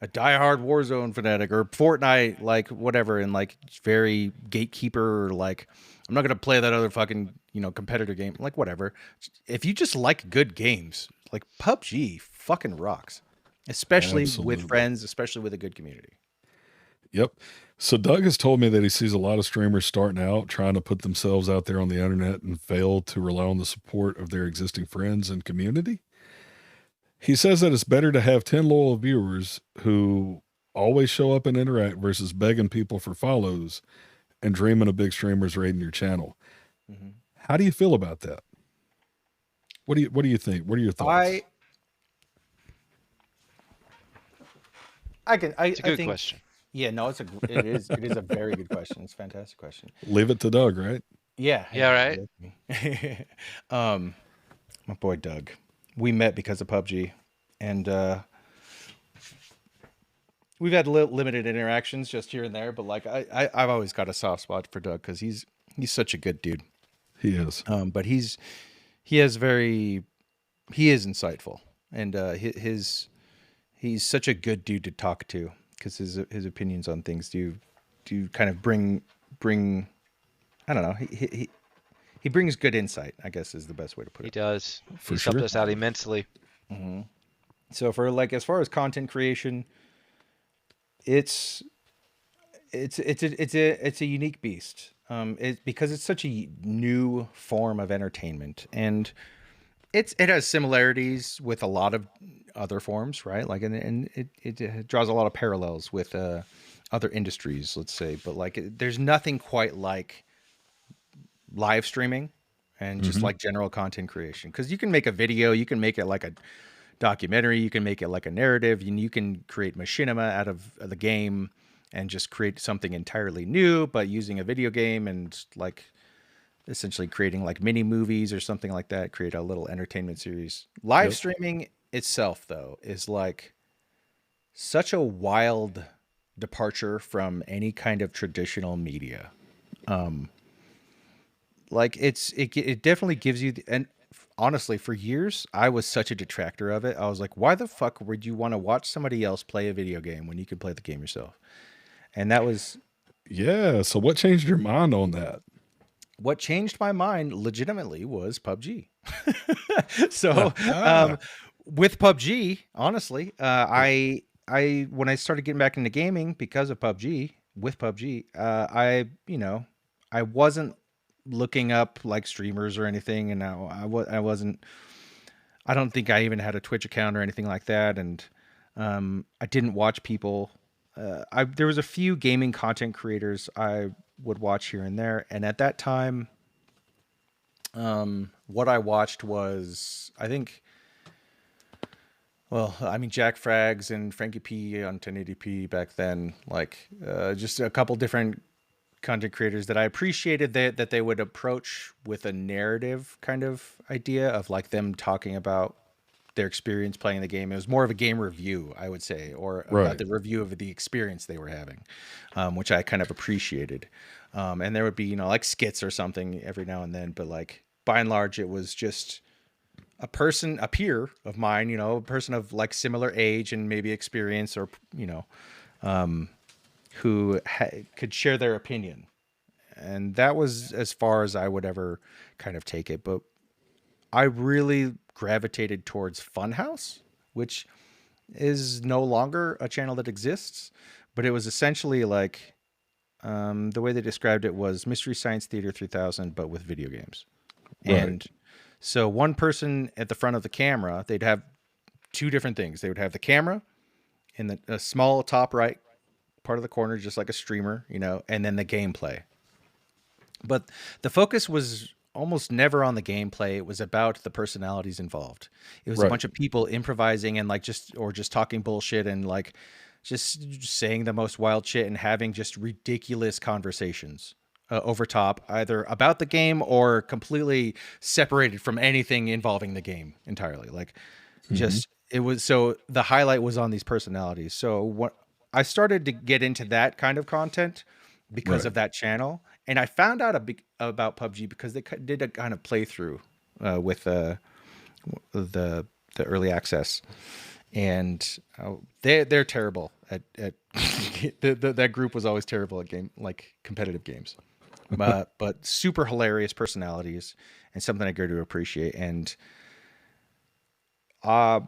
a diehard Warzone fanatic or Fortnite, like whatever, and like very gatekeeper, or like I'm not gonna play that other fucking competitor game, like whatever. If you just like good games, like PUBG fucking rocks, especially with friends, especially with a good community. Yep. So Doug has told me that he sees a lot of streamers starting out trying to put themselves out there on the internet and fail to rely on the support of their existing friends and community. He says that it's better to have 10 loyal viewers who always show up and interact versus begging people for follows and dreaming of big streamers raiding your channel. Mm-hmm. How do you feel about that? What do you think? What are your thoughts? It's a good question. Yeah, no, it is a very good question. It's a fantastic question. Leave it to Doug, right? Yeah. Yeah, right. My boy Doug. We met because of PUBG, and we've had limited interactions just here and there. But like I've always got a soft spot for Doug because he's such a good dude. He is. But he is insightful, and he's such a good dude to talk to. Because his opinions on things do kind of bring I don't know, he brings good insight, I guess is the best way to put it. He does. He's helped us out immensely. Mm-hmm. So for like as far as content creation, it's a unique beast. Because it's such a new form of entertainment, and it has similarities with a lot of other forms, right? Like, and it draws a lot of parallels with other industries, let's say. But like, there's nothing quite like live streaming and just like general content creation. Because you can make a video, you can make it like a documentary, you can make it like a narrative, and you can create machinima out of the game and just create something entirely new, but using a video game and like essentially creating like mini movies or something like that, create a little entertainment series. Live streaming itself, though, is like such a wild departure from any kind of traditional media. Like it definitely gives you and honestly, for years, I was such a detractor of it. I was like, why the fuck would you want to watch somebody else play a video game when you could play the game yourself? And that was... Yeah, so what changed your mind on that? What changed my mind legitimately was PUBG. So, with PUBG, honestly, I when I started getting back into gaming because of PUBG, with PUBG, I wasn't looking up like streamers or anything, and I wasn't. I don't think I even had a Twitch account or anything like that, and I didn't watch people. There was a few gaming content creators I would watch here and there, and at that time, what I watched was, I think, well, I mean, Jack Frags and Frankie P on 1080p back then, like just a couple different content creators that I appreciated that they would approach with a narrative kind of idea of like them talking about their experience playing the game. It was more of a game review, I would say, or about the review of the experience they were having, which I kind of appreciated. And there would be, like skits or something every now and then, but like by and large, it was just a peer of mine, a person of like similar age and maybe experience, or, who could share their opinion. And that was as far as I would ever kind of take it. But I really gravitated towards Funhouse, which is no longer a channel that exists, but it was essentially like, the way they described it was Mystery Science Theater 3000, but with video games. Right. And so one person at the front of the camera, they'd have two different things. They would have the camera in a small top right part of the corner, just like a streamer, and then the gameplay. But the focus was almost never on the gameplay. It was about the personalities involved. It was a bunch of people improvising and like just talking bullshit and like just saying the most wild shit and having just ridiculous conversations over top, either about the game or completely separated from anything involving the game entirely. Like just, it was, so the highlight was on these personalities. So what I started to get into that kind of content because of that channel. And I found out about PUBG because they did a kind of playthrough with the early access, and they're terrible at that group was always terrible at competitive games, but super hilarious personalities and something I grew to appreciate. And I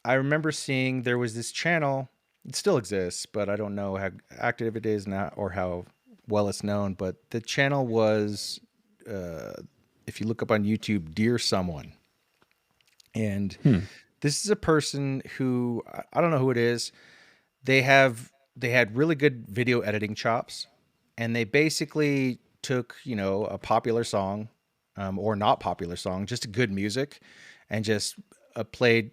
remember seeing there was this channel. It still exists, but I don't know how active it is now or how well it's known. But the channel was, if you look up on YouTube, Dear Someone. And this is a person who, I don't know who it is. They had really good video editing chops. And they basically took, a popular song, or not popular song, just good music, and just played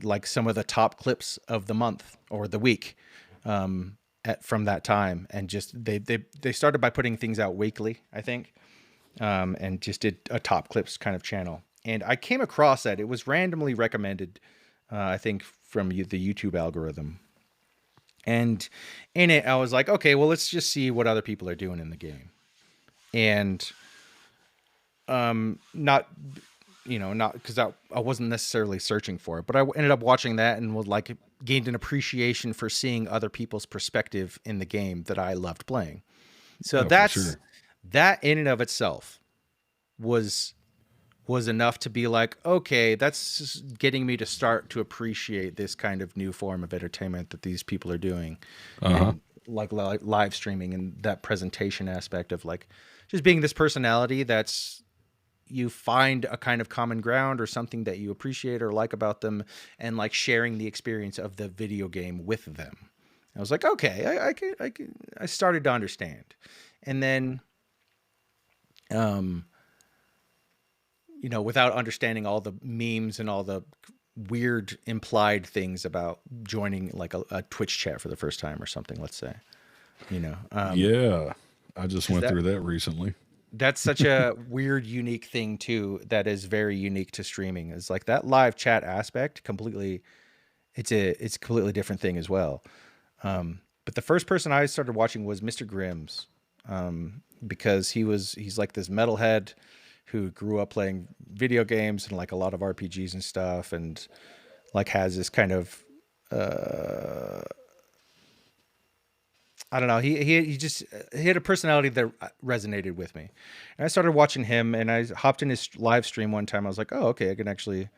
like some of the top clips of the month or the week from that time. And just they started by putting things out weekly, I think, and just did a top clips kind of channel. And I came across that. It was randomly recommended, I think, from the YouTube algorithm. And in it, I was like, okay, well, let's just see what other people are doing in the game. And not because I wasn't necessarily searching for it, but I ended up watching that and was like gained an appreciation for seeing other people's perspective in the game that I loved playing. So that in and of itself was enough to be like, okay, that's getting me to start to appreciate this kind of new form of entertainment that these people are doing. And like live streaming and that presentation aspect of like just being this personality that's, you find a kind of common ground or something that you appreciate or like about them, and like sharing the experience of the video game with them. I was like, okay, I started to understand. And then, without understanding all the memes and all the weird implied things about joining like a Twitch chat for the first time or something, let's say, yeah, I just went through that recently. That's such a weird, unique thing too. That is very unique to streaming. Is like that live chat aspect completely. It's a completely different thing as well. But the first person I started watching was Mr. Grimm's, because he's like this metalhead who grew up playing video games and like a lot of RPGs and stuff, and like has this kind of I don't know. He had a personality that resonated with me, and I started watching him. And I hopped in his live stream one time. I was like, oh, okay, I can actually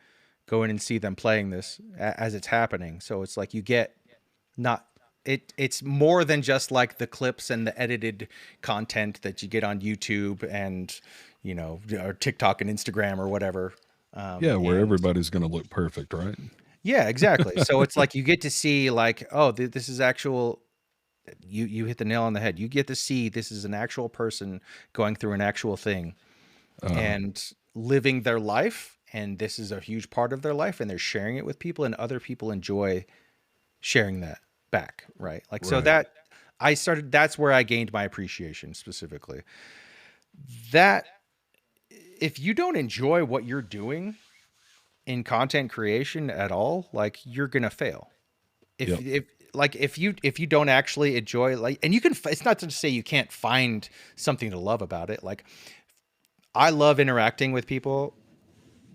go in and see them playing this as it's happening. So it's like you get not it's more than just like the clips and the edited content that you get on YouTube and or TikTok and Instagram or whatever. Yeah, where And everybody's going to look perfect, right? yeah, exactly. So it's like you get to see like, oh, this is actual. You hit the nail on the head. You get to see this is an actual person going through an actual thing and living their life, and this is a huge part of their life, and they're sharing it with people, and other people enjoy sharing that back, right? Like so Right. that's where I gained my appreciation specifically. That if you don't enjoy what you're doing in content creation at all, like you're gonna fail. Yep. If you don't actually enjoy, like, and you can, it's not to say you can't find something to love about it. Like I love interacting with people.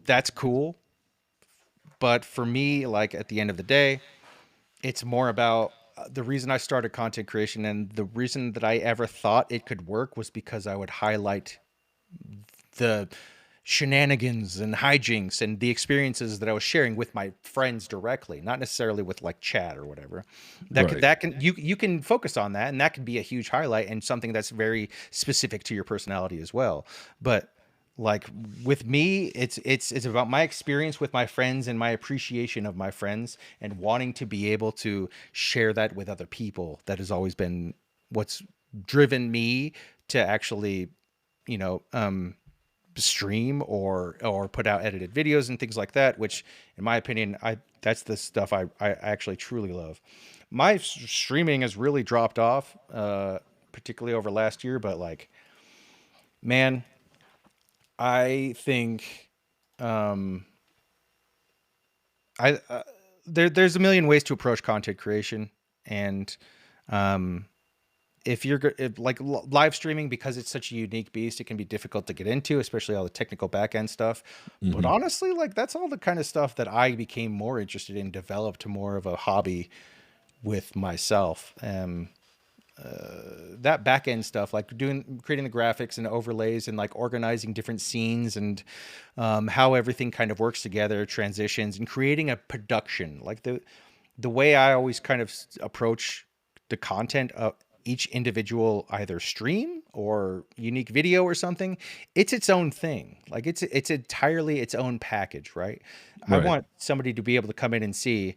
That's cool. But for me, like at the end of the day, it's more about the reason I started content creation, and the reason that I ever thought it could work was because I would highlight the shenanigans and hijinks and the experiences that I was sharing with my friends directly, not necessarily with like chat or whatever. Right. You can focus on that, and that can be a huge highlight and something that's very specific to your personality as well. But like with me, it's about my experience with my friends and my appreciation of my friends and wanting to be able to share that with other people. That has always been what's driven me to actually, you know, stream or put out edited videos and things like that, which in my opinion, that's the stuff I actually truly love. My streaming has really dropped off, particularly over last year, but like, man, I think I there's a million ways to approach content creation, and if you're live streaming, because it's such a unique beast, it can be difficult to get into, especially all the technical back end stuff. But Mhm. honestly, like that's all the kind of stuff that I became more interested in, developed to more of a hobby with myself. That back end stuff, like creating the graphics and overlays and like organizing different scenes and how everything kind of works together, transitions, and creating a production. Like the way I always kind of approach the content of each individual either stream or unique video or something, it's its own thing. Like it's entirely its own package, right? I Right. want somebody to be able to come in and see,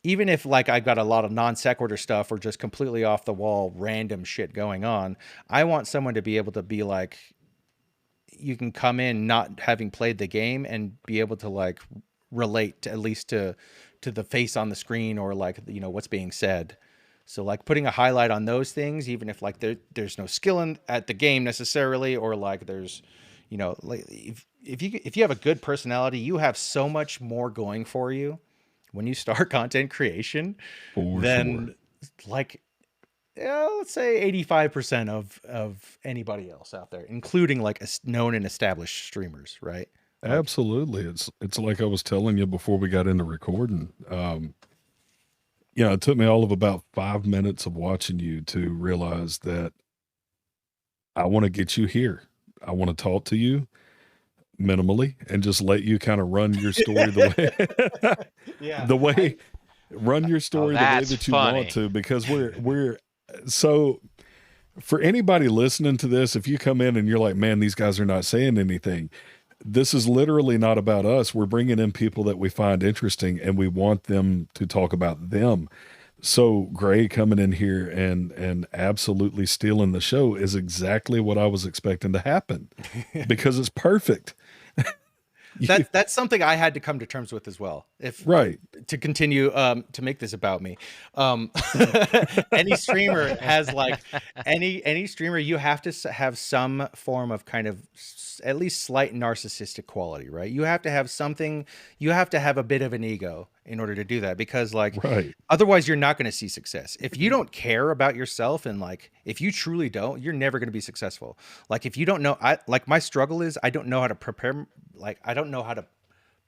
even if like I've got a lot of non sequitur stuff or just completely off the wall random shit going on, I want someone to be able to be like, you can come in not having played the game and be able to like relate to, at least to the face on the screen or like, you know, what's being said. So like putting a highlight on those things, even if like there's no skill at the game necessarily, or like there's, you know, like if you have a good personality, you have so much more going for you when you start content creation For sure. than like, yeah, let's say 85% of anybody else out there, including like known and established streamers, right? Like, Absolutely. It's like I was telling you before we got into recording. It took me all of about 5 minutes of watching you to realize that I want to get you here. I want to talk to you minimally and just let you kind of run your story the way yeah, the way run your Oh, story the way that's that you want funny. to, because we're so for anybody listening to this, if you come in and you're like, man, these guys are not saying anything, this is literally not about us. We're bringing in people that we find interesting and we want them to talk about them. So Gray coming in here and absolutely stealing the show is exactly what I was expecting to happen, because it's perfect. You- that's something I had to come to terms with as well. If right. to continue to make this about me, um, any streamer has like any streamer, you have to have some form of kind of at least slight narcissistic quality, right? You have to have something. You have to have a bit of an ego in order to do that, because like Right. otherwise you're not going to see success. If you don't care about yourself, and like if you truly don't, you're never going to be successful. Like if you don't know, my struggle is I don't know how to prepare. Like I don't know how to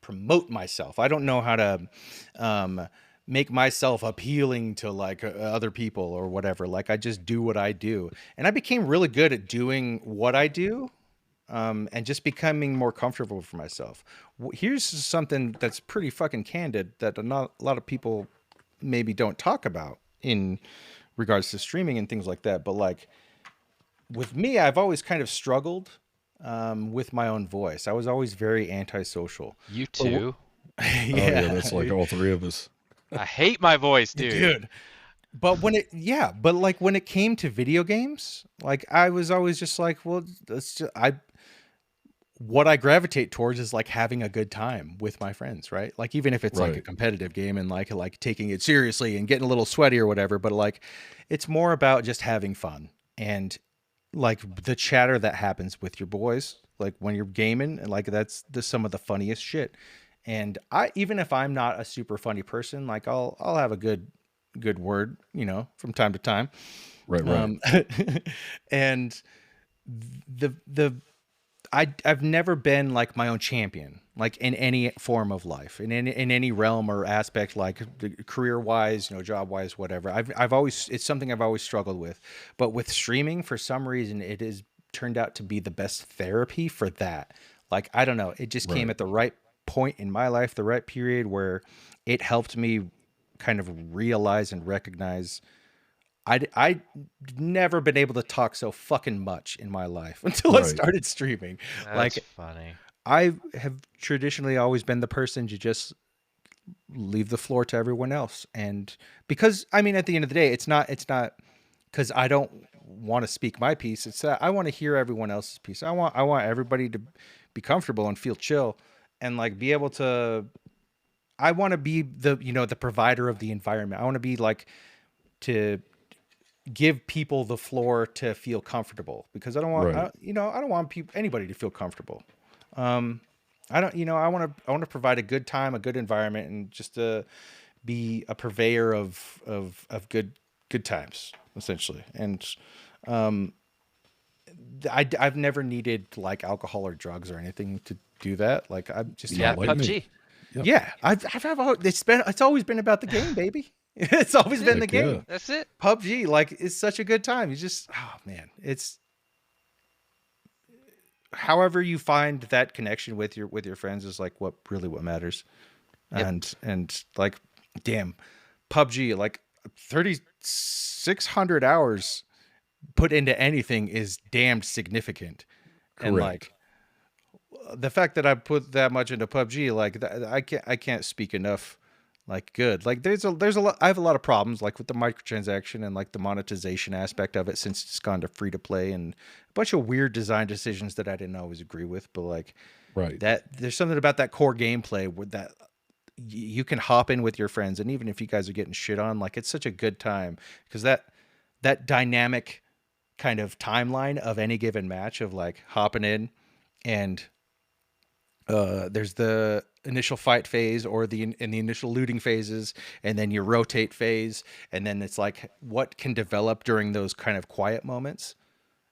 promote myself. I don't know how to make myself appealing to like other people or whatever. Like I just do what I do, and I became really good at doing what I do, and just becoming more comfortable for myself. Here's something that's pretty fucking candid that not a lot of people maybe don't talk about in regards to streaming and things like that. But like with me, I've always kind of struggled with my own voice. I was always very antisocial. You too. Oh yeah, that's like all three of us. I hate my voice, dude. But but like when it came to video games, like I was always just like, well, what I gravitate towards is like having a good time with my friends, right? Like even if it's like a competitive game and like taking it seriously and getting a little sweaty or whatever, but like it's more about just having fun and like the chatter that happens with your boys, like when you're gaming, and like that's some of the funniest shit. And even if I'm not a super funny person, like I'll have a good word, you know, from time to time. Right. And I've never been like my own champion, like in any form of life, in any realm or aspect, like career wise, you know, job wise, whatever. It's something I've always struggled with, but with streaming, for some reason, it has turned out to be the best therapy for that. Like, I don't know, it just came at the right point in my life, the right period where it helped me kind of realize and recognize I'd never been able to talk so fucking much in my life until I started streaming. That's like funny. I have traditionally always been the person to just leave the floor to everyone else. And because I mean, at the end of the day, it's not because I don't want to speak my piece. It's that I want to hear everyone else's piece. I want everybody to be comfortable and feel chill and like be able to, I want to be the, you know, the provider of the environment. I want to be like to give people the floor to feel comfortable because I don't want, I don't want anybody to feel comfortable. I want to provide a good time, a good environment, and just to be a purveyor of good times, essentially. And I've never needed like alcohol or drugs or anything to do that. Like I'm just PUBG. Yep. Yeah, it's always been about the game, baby. It's always been the game. Yeah. That's it. PUBG, like, it's such a good time. You just, oh man, it's however you find that connection with your friends is like what matters. Yep. And like, damn, PUBG, like 3,600 hours put into anything is damned significant. Correct. And like the fact that I put that much into PUBG, like I can't speak enough. Like good. Like there's a lot. I have a lot of problems like with the microtransaction and like the monetization aspect of it since it's gone to free to play and a bunch of weird design decisions that I didn't always agree with. But like that, there's something about that core gameplay where that you can hop in with your friends, and even if you guys are getting shit on, like it's such a good time because that dynamic kind of timeline of any given match of like hopping in and there's the initial fight phase or the initial looting phases, and then your rotate phase, and then it's like what can develop during those kind of quiet moments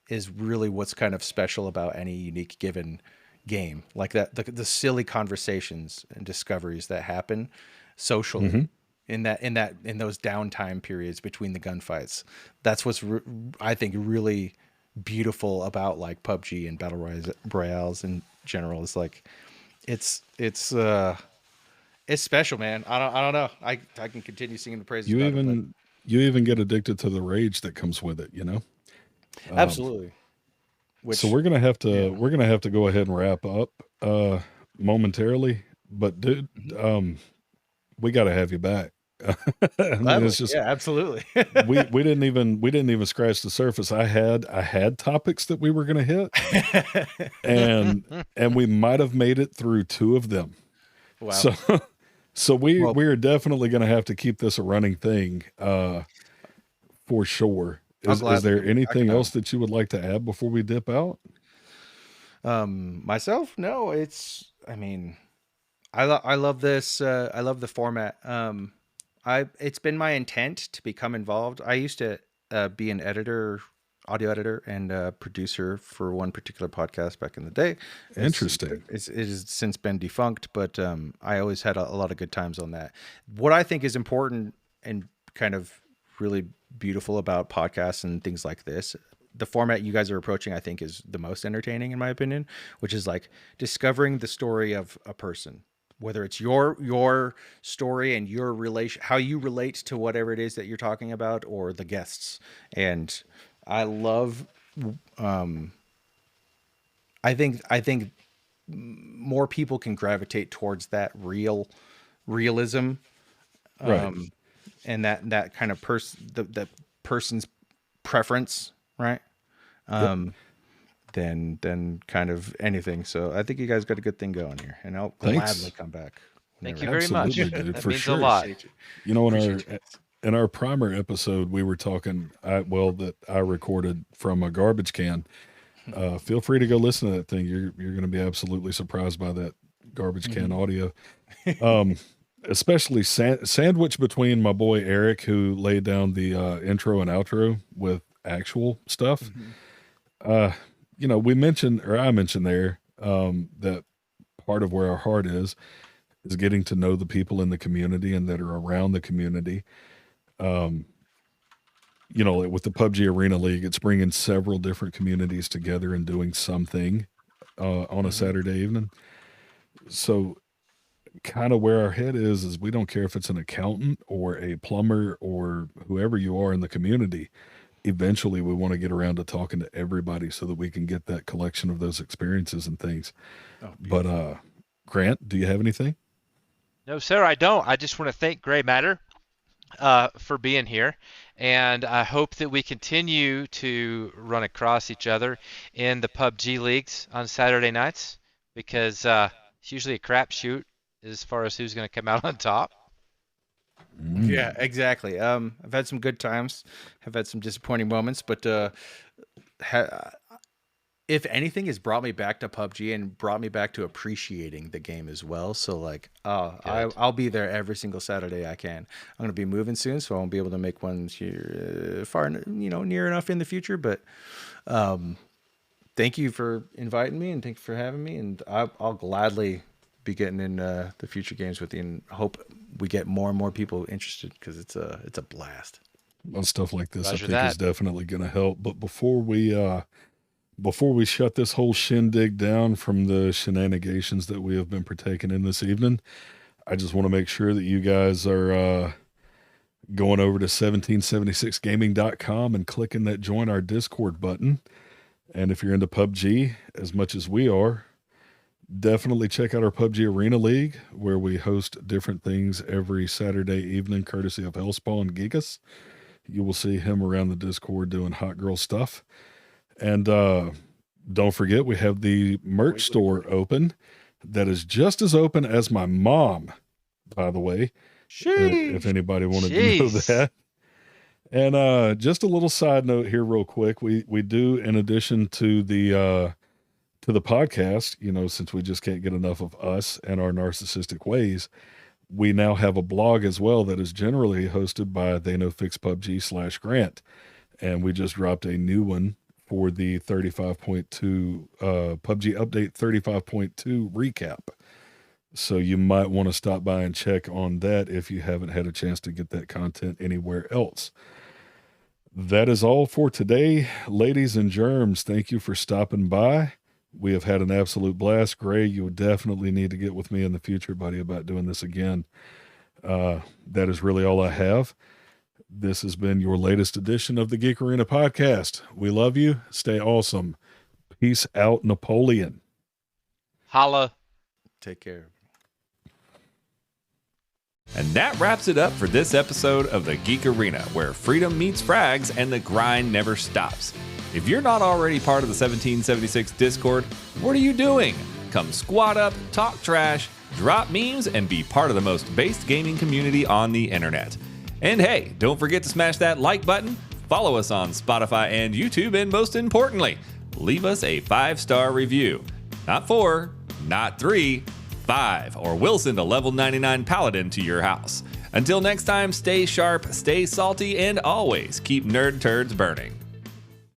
is really what's kind of special about any unique given game. Like that the silly conversations and discoveries that happen socially in those downtime periods between the gunfights. That's what's I think really beautiful about like PUBG and battle royales in general. Is like it's special, man. I don't know. I can continue singing the praises. You even get addicted to the rage that comes with it, you know? Absolutely. So we're gonna have to go ahead and wrap up momentarily. But dude, we gotta have you back. I mean, it's just absolutely. we didn't even scratch the surface. I had topics that we were gonna hit, and we might have made it through 2 of them. Wow. So we are definitely gonna have to keep this a running thing for sure. Is there anything else that you would like to add before we dip out? Myself? No, I mean, I love this. I love the format. It's been my intent to become involved. I used to be an editor audio editor and producer for one particular podcast back in the day. Interesting. It has since been defunct, but I always had a lot of good times on that. What I think is important and kind of really beautiful about podcasts and things like this, the format you guys are approaching, I think, is the most entertaining in my opinion, which is like discovering the story of a person, whether it's your story and your relation, how you relate to whatever it is that you're talking about, or the guests. And I love, I think more people can gravitate towards that realism, Right. and that kind of the person's preference, right? Than kind of anything. So I think you guys got a good thing going here, and I'll gladly come back. Thank whenever. you very much. Absolutely, dude, That for means sure. a lot. You know, in our primer episode, we were talking, that I recorded from a garbage can. Feel free to go listen to that thing. You're going to be absolutely surprised by that garbage can audio. Especially sandwiched between my boy Eric, who laid down the intro and outro with actual stuff. You know, I mentioned there that part of where our heart is getting to know the people in the community and that are around the community. You know, with the PUBG Arena League, it's bringing several different communities together and doing something on a Saturday evening. So kind of where our head is we don't care if it's an accountant or a plumber or whoever you are in the community. Eventually we want to get around to talking to everybody so that we can get that collection of those experiences and things. But Grant, do you have anything? No, sir, I don't. I just want to thank Graematter for being here, and I hope that we continue to run across each other in the PUBG leagues on Saturday nights, because it's usually a crapshoot as far as who's going to come out on top. Yeah, exactly. I've had some good times, have had some disappointing moments, but if anything, has brought me back to PUBG and brought me back to appreciating the game as well. So like, I'll be there every single Saturday I can. I'm going to be moving soon, so I won't be able to make one here near enough in the future. But thank you for inviting me, and thank you for having me. And I'll gladly be getting in the future games with you, and hope we get more and more people interested, because it's a blast. Well, stuff like this, Roger I think, is definitely going to help. But before we shut this whole shindig down from the shenanigans that we have been partaking in this evening, I just want to make sure that you guys are going over to 1776gaming.com and clicking that join our Discord button. And if you're into PUBG as much as we are, definitely check out our PUBG Arena League, where we host different things every Saturday evening, courtesy of Hellspawn Gigas. You will see him around the Discord doing hot girl stuff. And don't forget, we have the merch store open that is just as open as my mom, by the way, if anybody wanted to know that. And just a little side note here real quick. We do, in addition to the podcast, you know, since we just can't get enough of us and our narcissistic ways, we now have a blog as well that is generally hosted by They Know Fix PUBG /Grant. And we just dropped a new one for the 35.2 PUBG update 35.2 recap. So you might want to stop by and check on that if you haven't had a chance to get that content anywhere else. That is all for today, ladies and germs. Thank you for stopping by. We have had an absolute blast. Gray, you would definitely need to get with me in the future, buddy, about doing this again. That is really all I have. This has been your latest edition of the Geek Arena podcast. We love you. Stay awesome. Peace out, Napoleon. Holla. Take care. And that wraps it up for this episode of the Geek Arena, where freedom meets frags and the grind never stops. If you're not already part of the 1776 Discord, what are you doing? Come squat up, talk trash, drop memes, and be part of the most based gaming community on the internet. And hey, don't forget to smash that like button, follow us on Spotify and YouTube, and most importantly, leave us a 5-star review. Not 4, not 3, 5, or we'll send a level 99 paladin to your house. Until next time, stay sharp, stay salty, and always keep nerd turds burning.